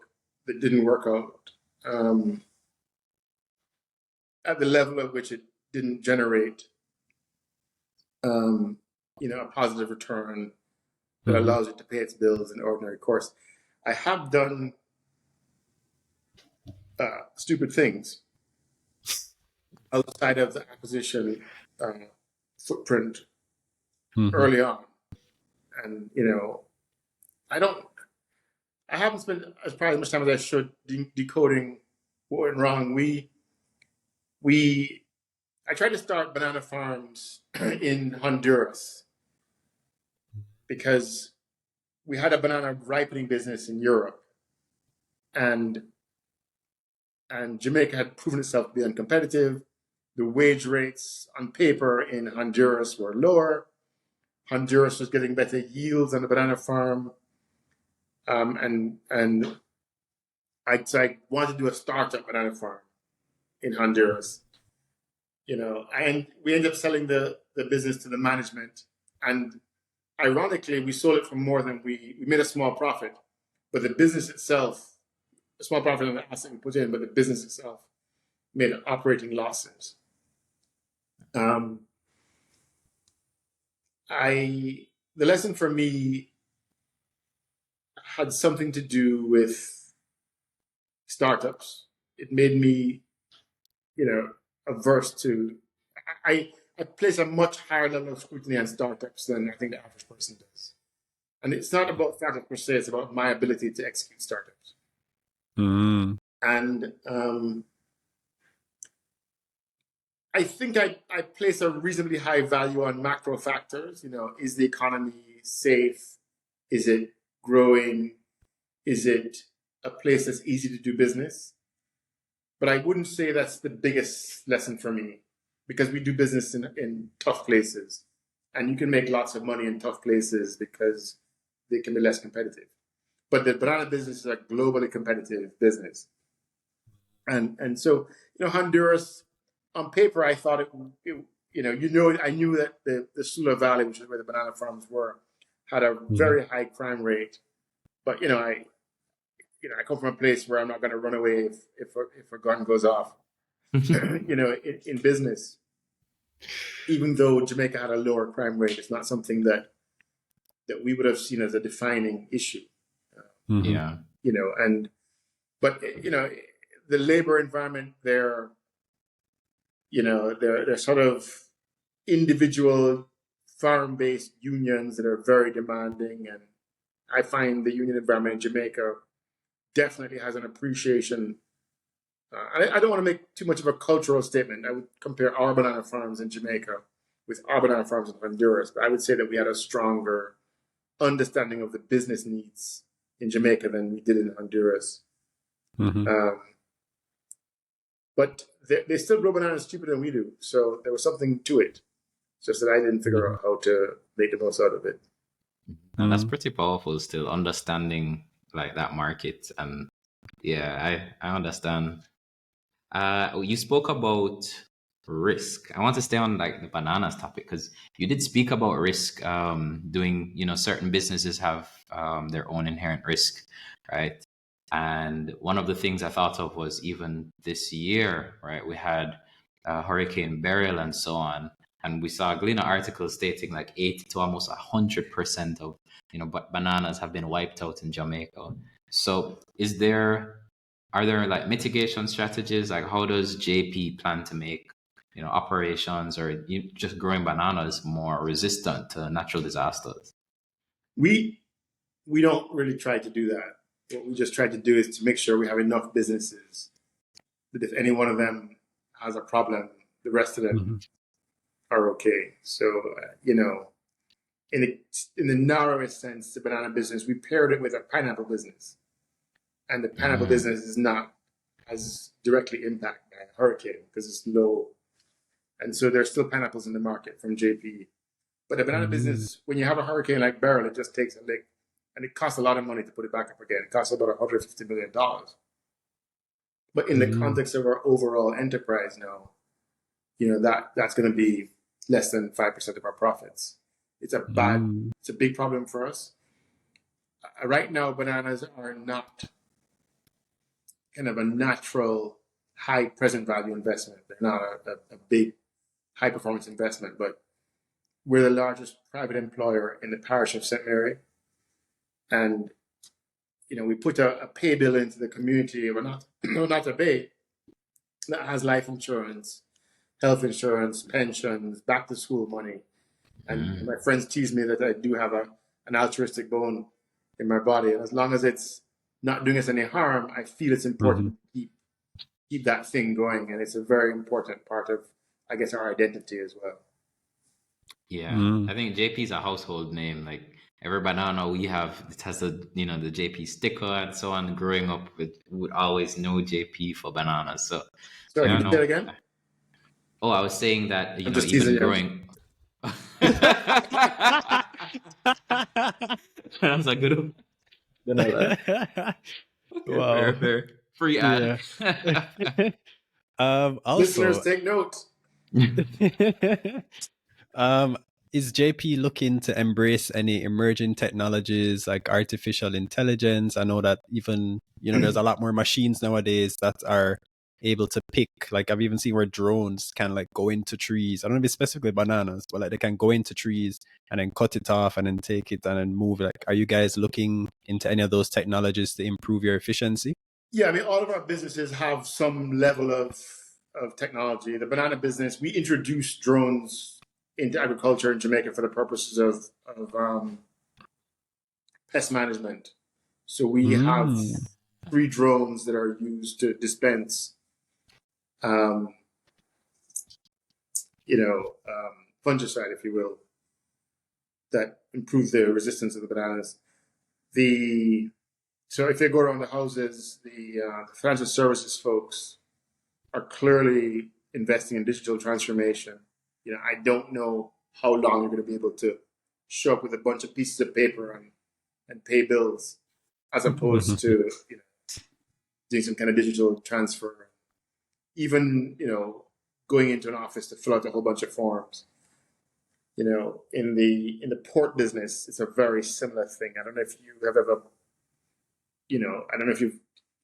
[SPEAKER 3] that didn't work out at the level at which it didn't generate a positive return that allows it to pay its bills in ordinary course. I have done stupid things outside of the acquisition footprint early on. And, I haven't spent probably as much time as I should decoding what went wrong. I tried to start banana farms in Honduras because we had a banana ripening business in Europe, and Jamaica had proven itself to be uncompetitive. The wage rates on paper in Honduras were lower. Honduras was getting better yields on the banana farm, and So I wanted to do a startup banana farm in Honduras, and we ended up selling the business to the management. And ironically, we sold it for more than we made a small profit, but the business itself, a small profit on the asset we put in, but the business itself made operating losses. The lesson for me had something to do with startups. It made me, averse to. I place a much higher level of scrutiny on startups than I think the average person does. And it's not about startups per se; it's about my ability to execute startups.
[SPEAKER 1] Mm.
[SPEAKER 3] And I think I place a reasonably high value on macro factors. Is the economy safe? Is it growing? Is it a place that's easy to do business? But I wouldn't say that's the biggest lesson for me, because we do business in tough places, and you can make lots of money in tough places because they can be less competitive. But the banana business is a globally competitive business. And so, Honduras, on paper, I thought I knew that the Sula Valley, which is where the banana farms were, had a very high crime rate. But, I come from a place where I'm not going to run away if a gun goes off, in business. Even though Jamaica had a lower crime rate, it's not something that we would have seen as a defining issue. But the labor environment there, they're sort of individual farm-based unions that are very demanding, and I find the union environment in Jamaica definitely has an appreciation. I don't want to make too much of a cultural statement. I would compare our banana farms in Jamaica with our banana farms in Honduras, but I would say that we had a stronger understanding of the business needs in Jamaica than we did in Honduras. But they still grow bananas cheaper than we do, so there was something to it. It's just that I didn't figure out how to make the most out of it.
[SPEAKER 2] And that's pretty powerful still, understanding like that market. And yeah, I understand. You spoke about risk. I want to stay on like the bananas topic, because you did speak about risk. Doing, certain businesses have their own inherent risk, right? And one of the things I thought of was even this year, right? We had Hurricane Beryl and so on. And we saw a Gleaner article stating like 80 to almost 100% of, bananas have been wiped out in Jamaica. So are there like mitigation strategies? Like how does JP plan to make, operations or just growing bananas more resistant to natural disasters?
[SPEAKER 3] We don't really try to do that. What we just try to do is to make sure we have enough businesses that if any one of them has a problem, the rest of them are okay. So, in the narrowest sense, the banana business, we paired it with a pineapple business. And the pineapple business is not as directly impacted by a hurricane because it's low. And so there's still pineapples in the market from JP. But the banana business, when you have a hurricane like Beryl, it just takes a lick. And it costs a lot of money to put it back up again. It costs about $150 million. But in the context of our overall enterprise now, that's going to be less than 5% of our profits. It's a big problem for us. Right now, bananas are not kind of a natural high present value investment. They're not a big high performance investment, but we're the largest private employer in the parish of St. Mary. And, we put a pay bill into the community, or not a pay, that has life insurance, health insurance, pensions, back to school money. And my friends tease me that I do have an altruistic bone in my body. And as long as it's not doing us any harm, I feel it's important to keep that thing going. And it's a very important part of, I guess, our identity as well.
[SPEAKER 2] Yeah, I think JP is a household name. Like every banana we have, it has the the JP sticker and so on. Growing up, we would always know JP for bananas. So
[SPEAKER 3] sorry, can you say that again?
[SPEAKER 2] Oh, I was saying that
[SPEAKER 3] I'm just
[SPEAKER 2] even
[SPEAKER 3] teasing
[SPEAKER 2] growing. That's a good one.
[SPEAKER 3] Then I laugh.
[SPEAKER 2] Okay, fair. Free ad.
[SPEAKER 1] Yeah.
[SPEAKER 3] Listeners,
[SPEAKER 1] Also,
[SPEAKER 3] take note.
[SPEAKER 1] um, is JP looking to embrace any emerging technologies like artificial intelligence? I know that even, there's a lot more machines nowadays that are able to pick. Like I've even seen where drones can like go into trees. I don't know if it's specifically bananas, but like they can go into trees and then cut it off and then take it and then move. Like, are you guys looking into any of those technologies to improve your efficiency?
[SPEAKER 3] Yeah, I mean, all of our businesses have some level of technology. The banana business, we introduced drones into agriculture in Jamaica for the purposes of pest management. So we have 3 drones that are used to dispense, fungicide, if you will, that improve the resistance of the bananas. So if they go around the houses, the financial services folks are clearly investing in digital transformation. I don't know how long you're going to be able to show up with a bunch of pieces of paper and pay bills, as opposed to doing some kind of digital transfer. Even going into an office to fill out a whole bunch of forms. In the port business, it's a very similar thing. I don't know if you have ever, I don't know if you've,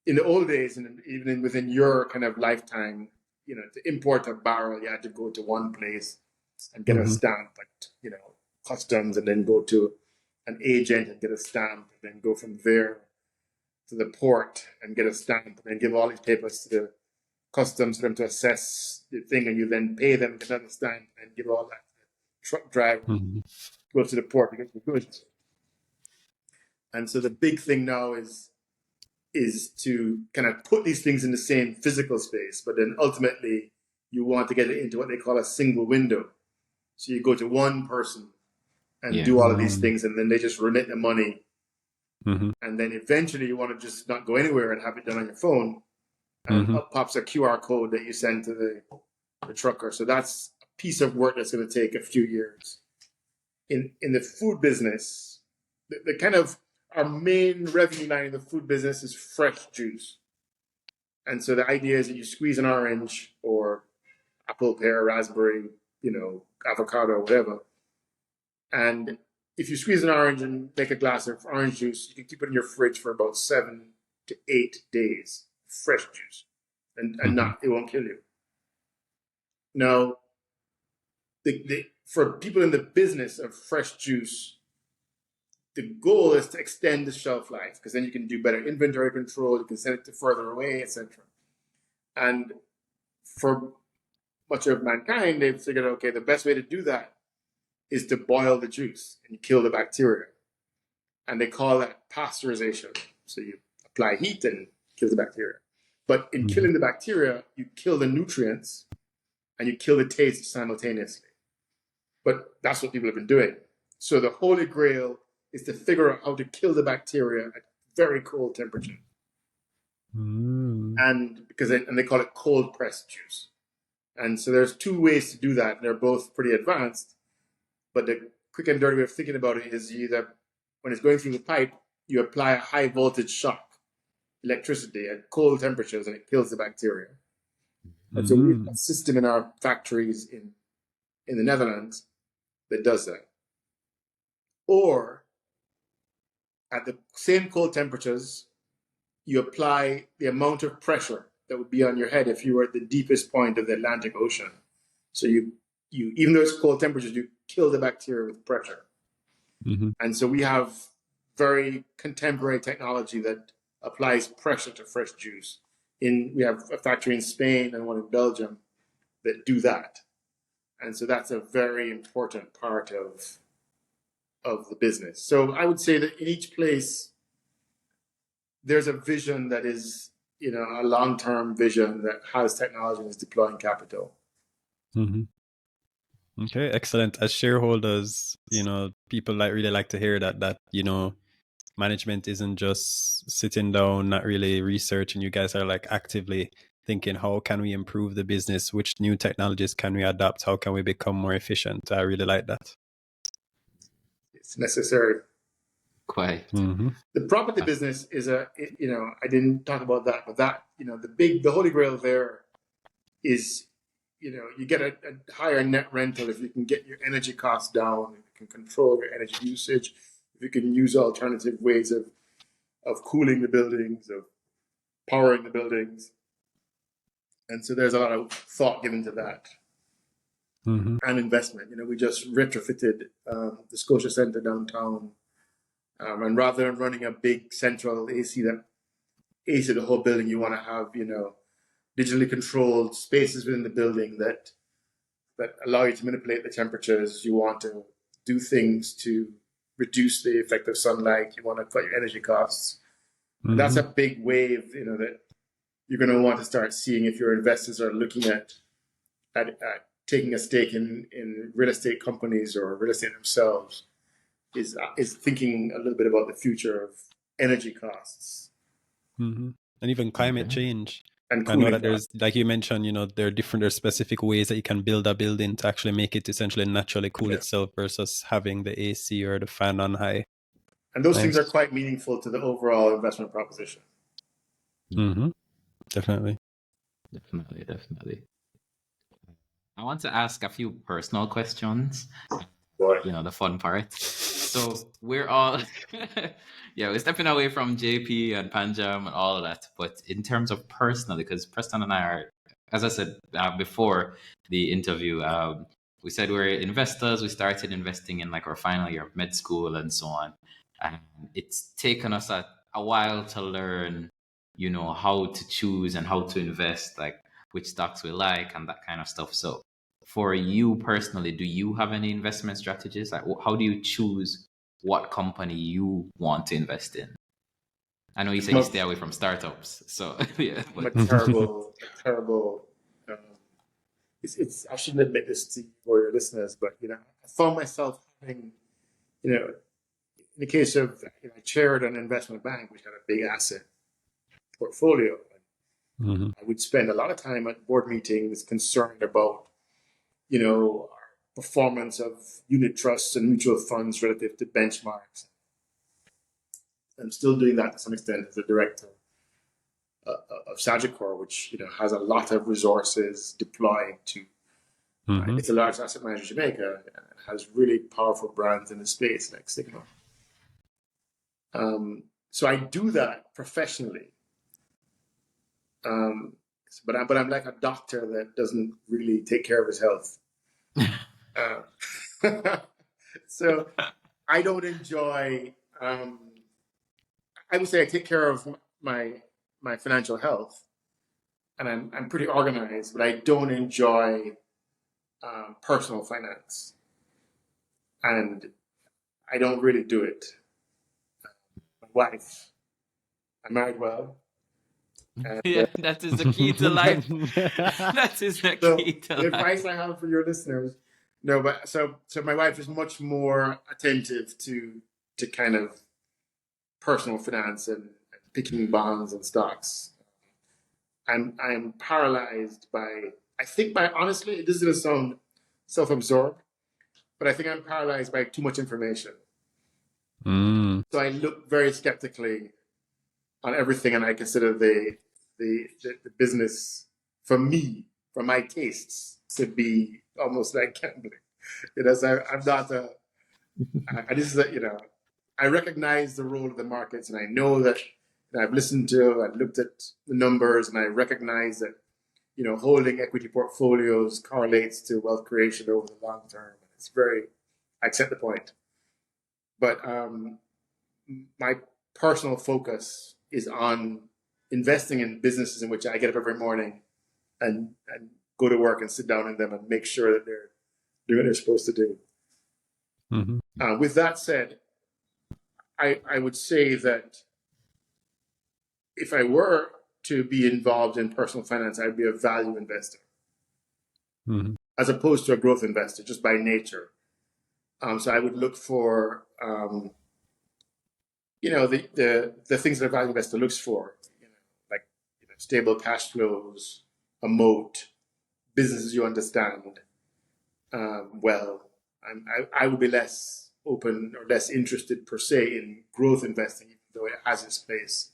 [SPEAKER 3] in the old days, and even within your kind of lifetime, to import a barrel, you had to go to one place and get a stamp at, customs, and then go to an agent and get a stamp, and then go from there to the port and get a stamp, and then give all these papers to the customs for them to assess the thing, and you then pay them, get another stamp, and give all that to the truck driver, go to the port to get the goods. And so the big thing now is to kind of put these things in the same physical space, but then ultimately you want to get it into what they call a single window. So you go to one person and do all of these things, and then they just remit the money. And then eventually you want to just not go anywhere and have it done on your phone. And up pops a QR code that you send to the trucker. So that's a piece of work that's going to take a few years. In the food business, the kind of our main revenue line in the food business is fresh juice. And so the idea is that you squeeze an orange or apple, pear, raspberry, avocado, whatever. And if you squeeze an orange and make a glass of orange juice, you can keep it in your fridge for about 7 to 8 days. Fresh juice. And it won't kill you. Now, for people in the business of fresh juice, the goal is to extend the shelf life, because then you can do better inventory control, you can send it to further away, etc. And for much of mankind, they've figured, okay, the best way to do that is to boil the juice and you kill the bacteria. And they call that pasteurization. So you apply heat and kill the bacteria. But in killing the bacteria, you kill the nutrients and you kill the taste simultaneously. But that's what people have been doing. So the holy grail is to figure out how to kill the bacteria at very cold temperature. And they call it cold pressed juice. And so there's 2 ways to do that. And they're both pretty advanced. But the quick and dirty way of thinking about it is either when it's going through the pipe, you apply a high voltage shock, electricity at cold temperatures, and it kills the bacteria. And so we have a system in our factories in the Netherlands that does that. Or at the same cold temperatures, you apply the amount of pressure that would be on your head if you were at the deepest point of the Atlantic Ocean. So you even though it's cold temperatures, you kill the bacteria with pressure. And so we have very contemporary technology that applies pressure to fresh juice. We have a factory in Spain and one in Belgium that do that. And so that's a very important part of the business. So I would say that in each place, there's a vision that is, a long-term vision that has technology and is deploying capital.
[SPEAKER 1] Okay, excellent. As shareholders, people really like to hear that management isn't just sitting down, not really researching. You guys are like actively thinking, how can we improve the business? Which new technologies can we adopt? How can we become more efficient? I really like that.
[SPEAKER 3] It's necessary.
[SPEAKER 2] Quite.
[SPEAKER 3] The property business is I didn't talk about that, but that, the holy grail there is, you get a higher net rental if you can get your energy costs down, if you can control your energy usage, if you can use alternative ways of cooling the buildings, of powering the buildings. And so there's a lot of thought given to that. And investment. We just retrofitted the Scotia Centre downtown. And rather than running a big central AC the whole building, you want to have, digitally controlled spaces within the building that allow you to manipulate the temperatures. You want to do things to reduce the effect of sunlight. You want to cut your energy costs. And that's a big wave, that you're going to want to start seeing if your investors are looking at taking a stake in real estate companies or real estate themselves, is thinking a little bit about the future of energy costs.
[SPEAKER 1] And even climate change.
[SPEAKER 3] And
[SPEAKER 1] I know that there's, like you mentioned, there are specific ways that you can build a building to actually make it essentially naturally cool itself versus having the AC or the fan on high.
[SPEAKER 3] And those things are quite meaningful to the overall investment proposition.
[SPEAKER 1] Definitely.
[SPEAKER 2] I want to ask a few personal questions.
[SPEAKER 3] Boy.
[SPEAKER 2] The fun part. So we're all, we're stepping away from JP and Pan Jam and all of that. But in terms of personally, because Preston and I are, as I said before the interview, we said we're investors. We started investing in like our final year of med school and so on. And it's taken us a while to learn, how to choose and how to invest, like which stocks we like and that kind of stuff. So for you personally, do you have any investment strategies? Like, how do you choose what company you want to invest in? I know you say you stay away from startups, so yeah.
[SPEAKER 3] But... I'm a terrible. I shouldn't admit this to your listeners, but I found myself having, in the case of, I chaired an investment bank which had a big asset portfolio. I would spend a lot of time at board meetings concerned about, our performance of unit trusts and mutual funds relative to benchmarks. I'm still doing that to some extent as a director of Sagicor, which has a lot of resources deployed to. It's a large asset manager in Jamaica and has really powerful brands in the space like Sigma. So I do that professionally. But I'm like a doctor that doesn't really take care of his health. So I don't enjoy. I would say I take care of my financial health, and I'm pretty organized, but I don't enjoy personal finance, and I don't really do it. My wife, I'm married well.
[SPEAKER 2] That is the key to life. That is the key to life.
[SPEAKER 3] The advice I have for your listeners, but so my wife is much more attentive to kind of personal finance and picking bonds and stocks. I'm paralyzed by. I think honestly, it doesn't sound self-absorbed, but I think I'm paralyzed by too much information. So I look very skeptically on everything, and I consider the business, for me, for my tastes, to be almost like gambling. I'm not I recognize the role of the markets, and I know that I've listened to and looked at the numbers, and I recognize that holding equity portfolios correlates to wealth creation over the long term. I accept the point, but my personal focus is on investing in businesses in which I get up every morning and go to work and sit down in them and make sure that they're doing what they're supposed to do. With that said, I would say that if I were to be involved in personal finance, I'd be a value investor as opposed to a growth investor, just by nature. So I would look for, the things that a value investor looks for, like stable cash flows, a moat, businesses you understand well. I would be less open or less interested per se in growth investing, even though it has its place.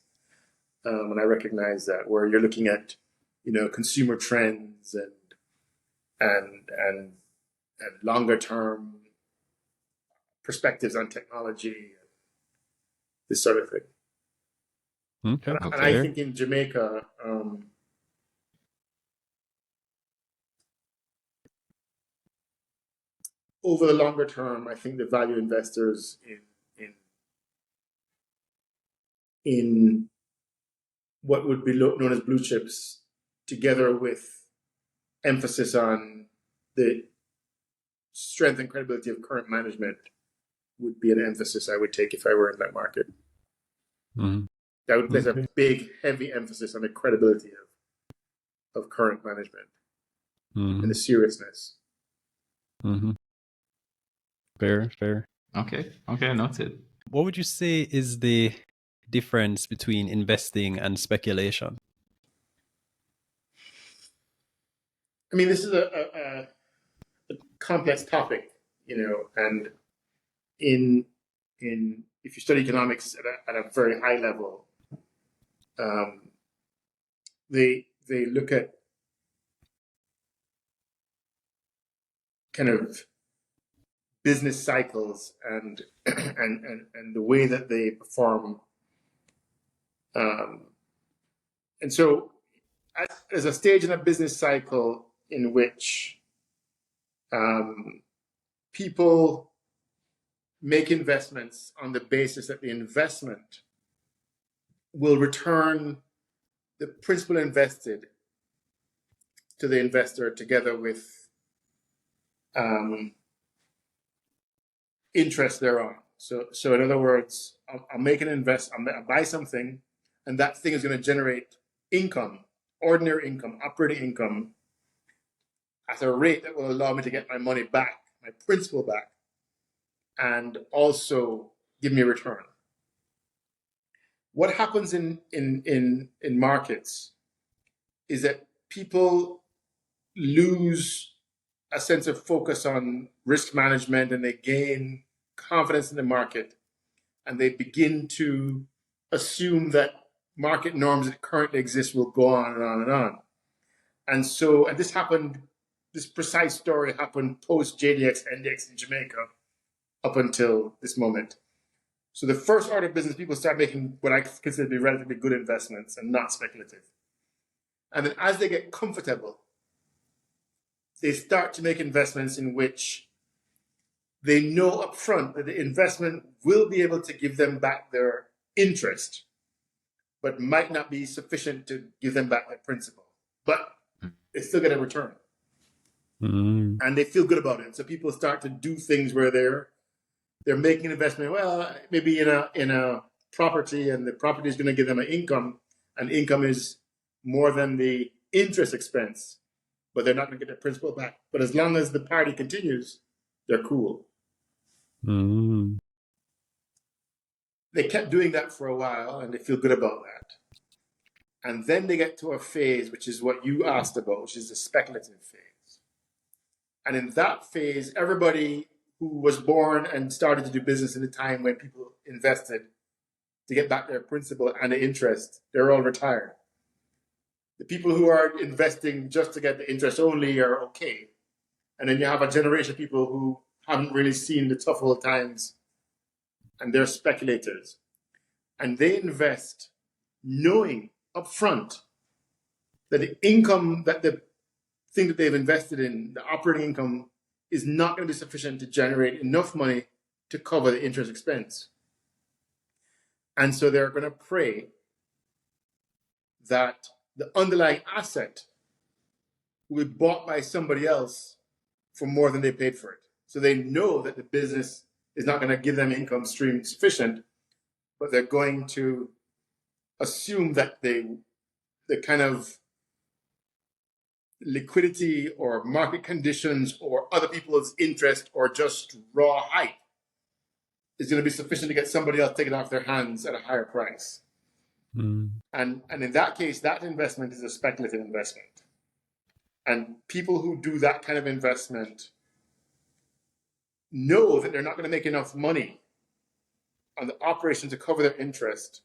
[SPEAKER 3] And I recognize that, where you're looking at, consumer trends and longer term perspectives on technology, this sort of thing.
[SPEAKER 1] Okay.
[SPEAKER 3] And I think in Jamaica, over the longer term, I think the value investors in what would be known as blue chips, together with emphasis on the strength and credibility of current management, would be an emphasis I would take if I were in that market.
[SPEAKER 1] Mm-hmm.
[SPEAKER 3] I would place a big, heavy emphasis on the credibility of current management and the seriousness.
[SPEAKER 1] Mm-hmm. Fair.
[SPEAKER 2] Okay, noted.
[SPEAKER 1] What would you say is the difference between investing and speculation?
[SPEAKER 3] I mean, this is a complex topic, and if you study economics at a very high level, they look at kind of business cycles and the way that they perform, and so there's a stage in a business cycle in which people make investments on the basis that the investment will return the principal invested to the investor, together with interest thereon. So in other words, I'll make an investment, I'll buy something, and that thing is going to generate income, ordinary income, operating income, at a rate that will allow me to get my money back, my principal back, and also give me a return. What happens in markets is that people lose a sense of focus on risk management, and they gain confidence in the market, and they begin to assume that market norms that currently exist will go on and on and on. And so, and this precise story happened post JDX, NDX in Jamaica up until this moment. So the first order of business, people start making what I consider to be relatively good investments and not speculative. And then as they get comfortable, they start to make investments in which they know upfront that the investment will be able to give them back their interest, but might not be sufficient to give them back their principal. But they still get a return. Mm-hmm. And they feel good about it. So people start to do things where they're making an investment, well, maybe in a property, and the property is going to give them an income, and income is more than the interest expense, but they're not going to get their principal back. But as long as the party continues, they're cool. Mm-hmm. They kept doing that for a while, and they feel good about that. And then they get to a phase, which is what you asked about, which is the speculative phase. And in that phase, everybody who was born and started to do business in the time when people invested to get back their principal and the interest, they're all retired. The people who are investing just to get the interest only are okay. And then you have a generation of people who haven't really seen the tough old times, and they're speculators. And they invest knowing upfront that the income, that the thing that they've invested in, the operating income, is not going to be sufficient to generate enough money to cover the interest expense. And so they're going to pray that the underlying asset will be bought by somebody else for more than they paid for it. So they know that the business is not going to give them income stream sufficient, but they're going to assume that the kind of liquidity or market conditions or other people's interest or just raw hype is going to be sufficient to get somebody else taken off their hands at a higher price. Mm. And in that case, that investment is a speculative investment. And people who do that kind of investment know that they're not going to make enough money on the operation to cover their interest,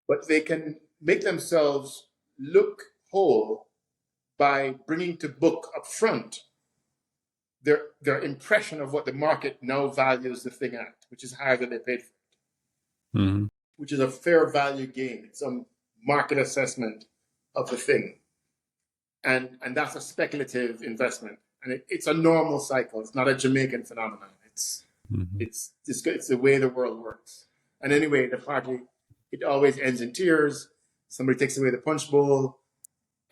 [SPEAKER 3] but they can make themselves look whole by bringing to book up front their impression of what the market now values the thing at, which is higher than they paid for it, which is a fair value gain. It's some market assessment of the thing. And that's a speculative investment. And it's a normal cycle. It's not a Jamaican phenomenon. It's the way the world works. And anyway, the party, it always ends in tears. Somebody takes away the punch bowl,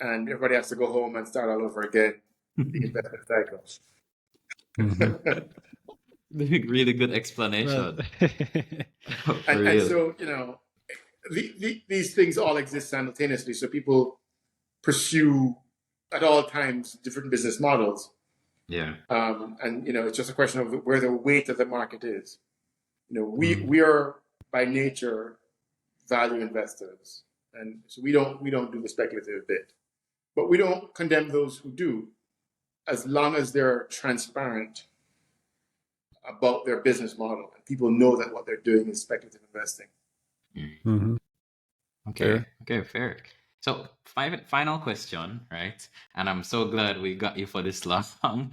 [SPEAKER 3] and everybody has to go home and start all over again. The investment cycle.
[SPEAKER 2] Really good explanation.
[SPEAKER 3] And so, these things all exist simultaneously. So people pursue at all times different business models.
[SPEAKER 2] Yeah.
[SPEAKER 3] And it's just a question of where the weight of the market is. We are by nature value investors, and so we don't do the speculative bit, but we don't condemn those who do, as long as they're transparent about their business model and people know that what they're doing is speculative investing.
[SPEAKER 2] Okay, fair. So final question, right? And I'm so glad we got you for this long,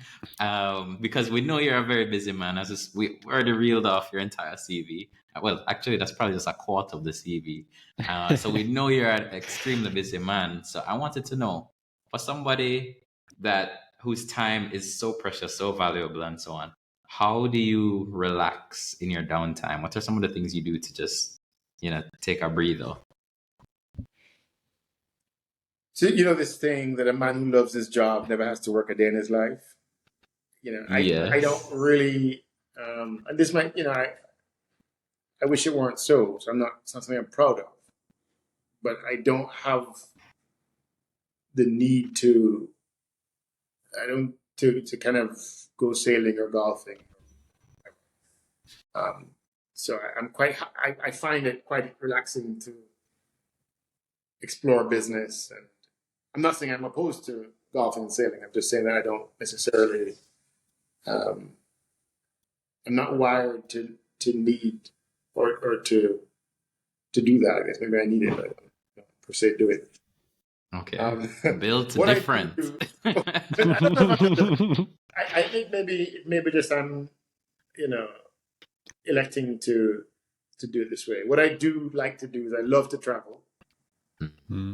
[SPEAKER 2] because we know you're a very busy man. We already reeled off your entire CV. Well, actually, that's probably just a quarter of the CV. So we know you're an extremely busy man. So I wanted to know, for somebody whose time is so precious, so valuable, and so on, how do you relax in your downtime? What are some of the things you do to just, take a breather?
[SPEAKER 3] So, this thing that a man who loves his job never has to work a day in his life. I don't really, and this might, I wish it weren't so. So it's not something I'm proud of, but I don't have the need to kind of go sailing or golfing. So I find it quite relaxing to explore business. And I'm not saying I'm opposed to golfing and sailing. I'm just saying that I don't necessarily, I'm not wired to need or to do that. I guess maybe I need it, but I don't per se do it.
[SPEAKER 2] Okay. Built different.
[SPEAKER 3] I think maybe just I'm, electing to do it this way. What I do like to do is I love to travel.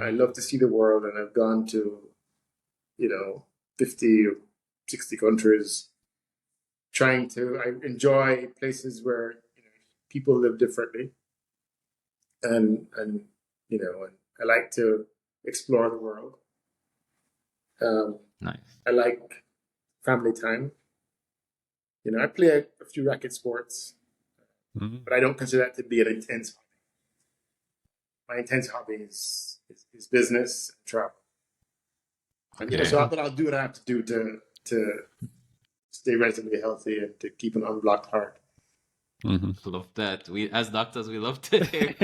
[SPEAKER 3] I love to see the world, and I've gone to, 50 or 60 countries. I enjoy places where people live differently, and and I like to explore the world.
[SPEAKER 2] Nice.
[SPEAKER 3] I like family time. I play a few racket sports, but I don't consider that to be an intense hobby. My intense hobby is business and travel. And so I'll do what I have to do to stay relatively healthy and to keep an unblocked heart.
[SPEAKER 2] Love that. We, as doctors, we love to hear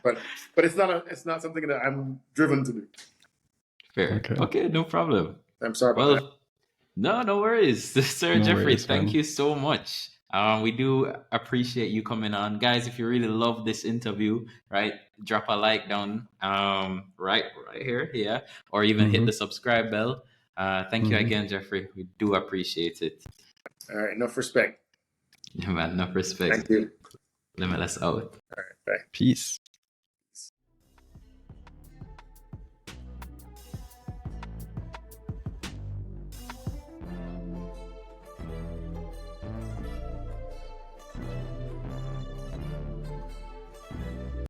[SPEAKER 3] but it's not something that I'm driven to do.
[SPEAKER 2] Fair. Okay, no problem.
[SPEAKER 3] I'm sorry about that.
[SPEAKER 2] No worries. Sir Jeffrey, thank you so much. We do appreciate you coming on. Guys, if you really love this interview, right, drop a like down right here, yeah, or even hit the subscribe bell. Thank you again, Jeffrey. We do appreciate it.
[SPEAKER 3] All right, enough respect.
[SPEAKER 2] Yeah, man, enough respect.
[SPEAKER 3] Thank you.
[SPEAKER 2] Limitless out.
[SPEAKER 3] All right, bye.
[SPEAKER 1] Peace.